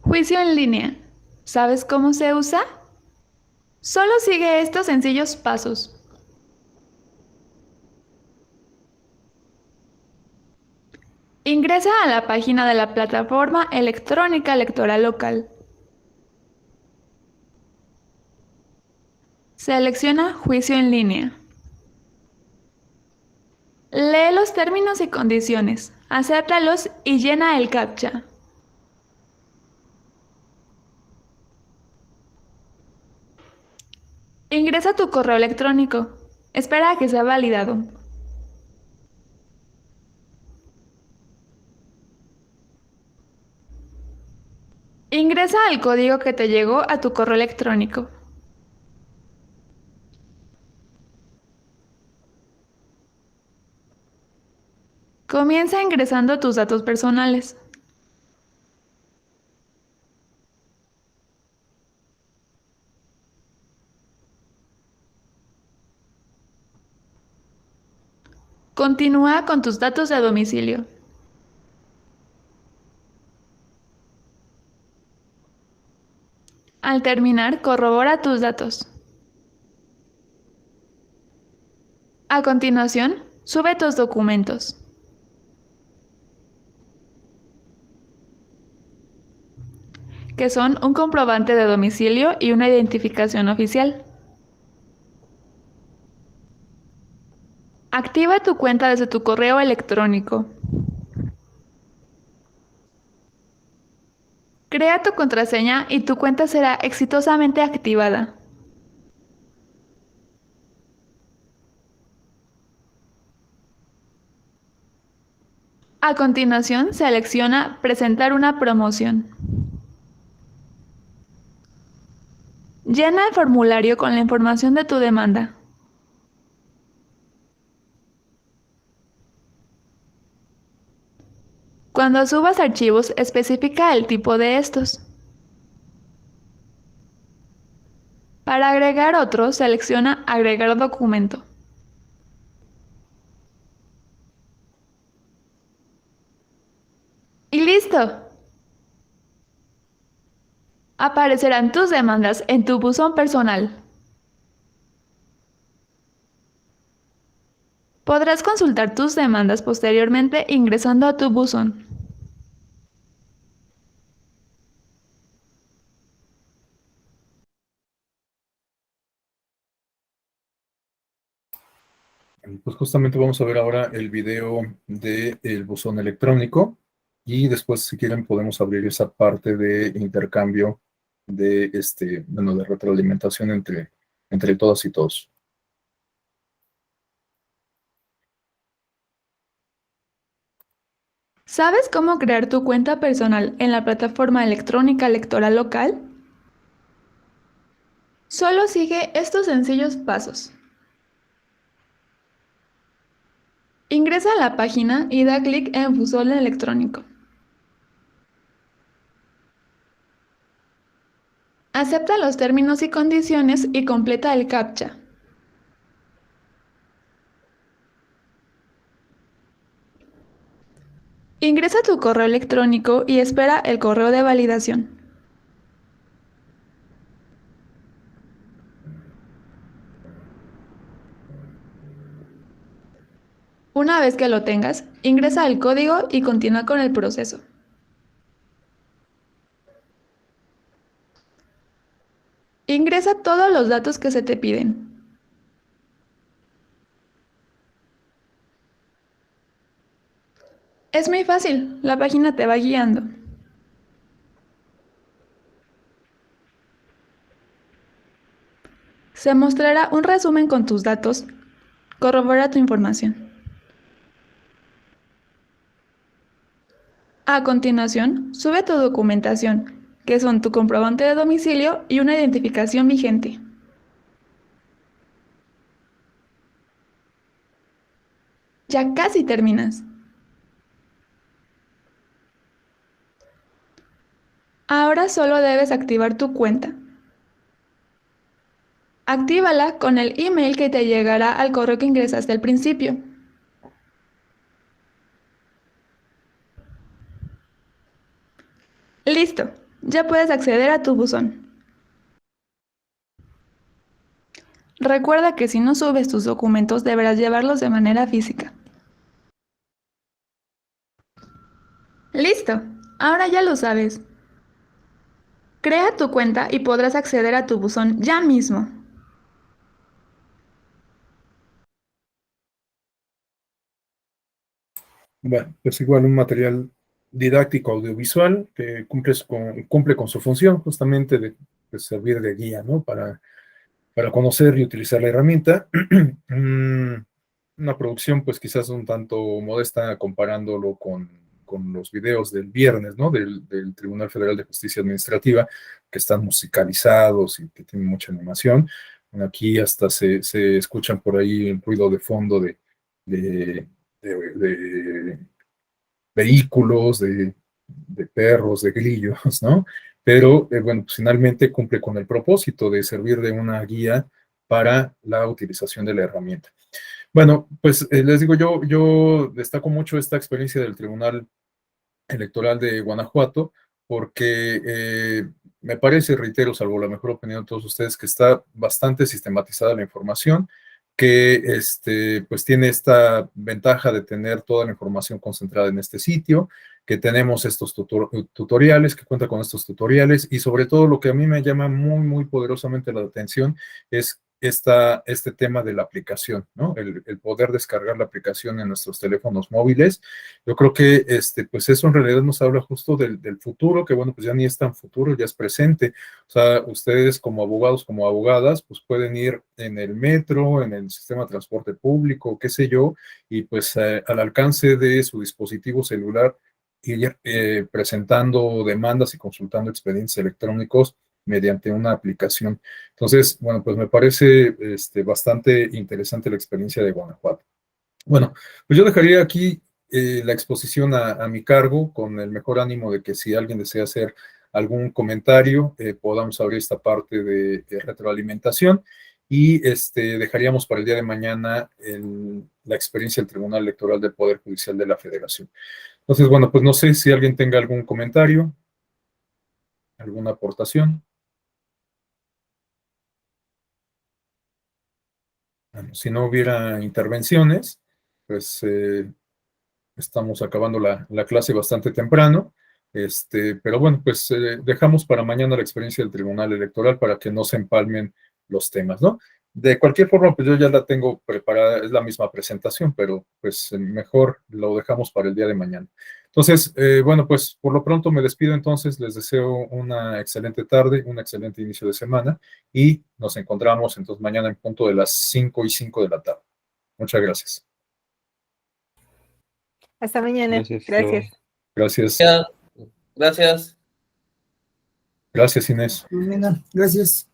Juicio en línea. ¿Sabes cómo se usa? Solo sigue estos sencillos pasos. Ingresa a la página de la plataforma electrónica electoral local. Selecciona Juicio en línea. Lee los términos y condiciones, acéptalos y llena el CAPTCHA. Ingresa tu correo electrónico. Espera a que sea validado. Ingresa el código que te llegó a tu correo electrónico. Comienza ingresando tus datos personales. Continúa con tus datos de domicilio. Al terminar, corrobora tus datos. A continuación, sube tus documentos. Que son un comprobante de domicilio y una identificación oficial. Activa tu cuenta desde tu correo electrónico. Crea tu contraseña y tu cuenta será exitosamente activada. A continuación, selecciona Presentar una promoción. Llena el formulario con la información de tu demanda. Cuando subas archivos, especifica el tipo de estos. Para agregar otro, selecciona Agregar documento. ¡Y listo! Aparecerán tus demandas en tu buzón personal. Podrás consultar tus demandas posteriormente ingresando a tu buzón. Pues justamente vamos a ver ahora el video del buzón electrónico y después, si quieren, podemos abrir esa parte de intercambio de, bueno, de retroalimentación entre todas y todos. ¿Sabes cómo crear tu cuenta personal en la plataforma electrónica electoral local? Solo sigue estos sencillos pasos. Ingresa a la página y da clic en buzón electrónico. Acepta los términos y condiciones y completa el CAPTCHA. Ingresa tu correo electrónico y espera el correo de validación. Una vez que lo tengas, ingresa el código y continúa con el proceso. Ingresa todos los datos que se te piden. Es muy fácil, la página te va guiando. Se mostrará un resumen con tus datos. Corrobora tu información. A continuación, sube tu documentación, que son tu comprobante de domicilio y una identificación vigente. Ya casi terminas. Ahora solo debes activar tu cuenta. Actívala con el email que te llegará al correo que ingresaste al principio. Listo, ya puedes acceder a tu buzón. Recuerda que si no subes tus documentos deberás llevarlos de manera física. Listo, ahora ya lo sabes. Crea tu cuenta y podrás acceder a tu buzón ya mismo. Bueno, pues igual un material didáctico audiovisual que cumple con su función justamente de servir de guía, ¿no? Para conocer y utilizar la herramienta. Una producción pues quizás un tanto modesta comparándolo con los videos del viernes, ¿no? Del Tribunal Federal de Justicia Administrativa, que están musicalizados y que tienen mucha animación. Bueno, aquí hasta se escuchan por ahí el ruido de fondo de, de vehículos, de perros, de grillos, ¿no? Pero, bueno, pues finalmente cumple con el propósito de servir de una guía para la utilización de la herramienta. Bueno, pues les digo, yo destaco mucho esta experiencia del Tribunal Electoral de Guanajuato, porque me parece, reitero, salvo la mejor opinión de todos ustedes, que está bastante sistematizada la información, que pues tiene esta ventaja de tener toda la información concentrada en este sitio, que tenemos estos tutoriales, que cuenta con estos tutoriales, y sobre todo lo que a mí me llama muy, muy poderosamente la atención es este tema de la aplicación, ¿no? El poder descargar la aplicación en nuestros teléfonos móviles. Yo creo que pues eso en realidad nos habla justo del futuro, que bueno, pues ya ni es tan futuro, ya es presente. O sea, ustedes como abogados, como abogadas, pues pueden ir en el metro, en el sistema de transporte público, qué sé yo, y pues al alcance de su dispositivo celular ir presentando demandas y consultando expedientes electrónicos mediante una aplicación. Entonces, bueno, pues me parece bastante interesante la experiencia de Guanajuato. Bueno, pues yo dejaría aquí la exposición a mi cargo con el mejor ánimo de que si alguien desea hacer algún comentario, podamos abrir esta parte de retroalimentación y dejaríamos para el día de mañana la experiencia del Tribunal Electoral del Poder Judicial de la Federación. Entonces, bueno, pues no sé si alguien tenga algún comentario, alguna aportación. Bueno, si no hubiera intervenciones, pues estamos acabando la clase bastante temprano, pero bueno, pues dejamos para mañana la experiencia del Tribunal Electoral para que no se empalmen los temas, ¿no? De cualquier forma, pues yo ya la tengo preparada, es la misma presentación, pero pues mejor lo dejamos para el día de mañana. Entonces, bueno, pues por lo pronto me despido entonces, les deseo una excelente tarde, un excelente inicio de semana y nos encontramos entonces mañana en punto de las 5:05 de la tarde. Muchas gracias. Hasta mañana. Gracias. Gracias. Gracias. Ya, gracias. Gracias, Inés. Mañana. Gracias.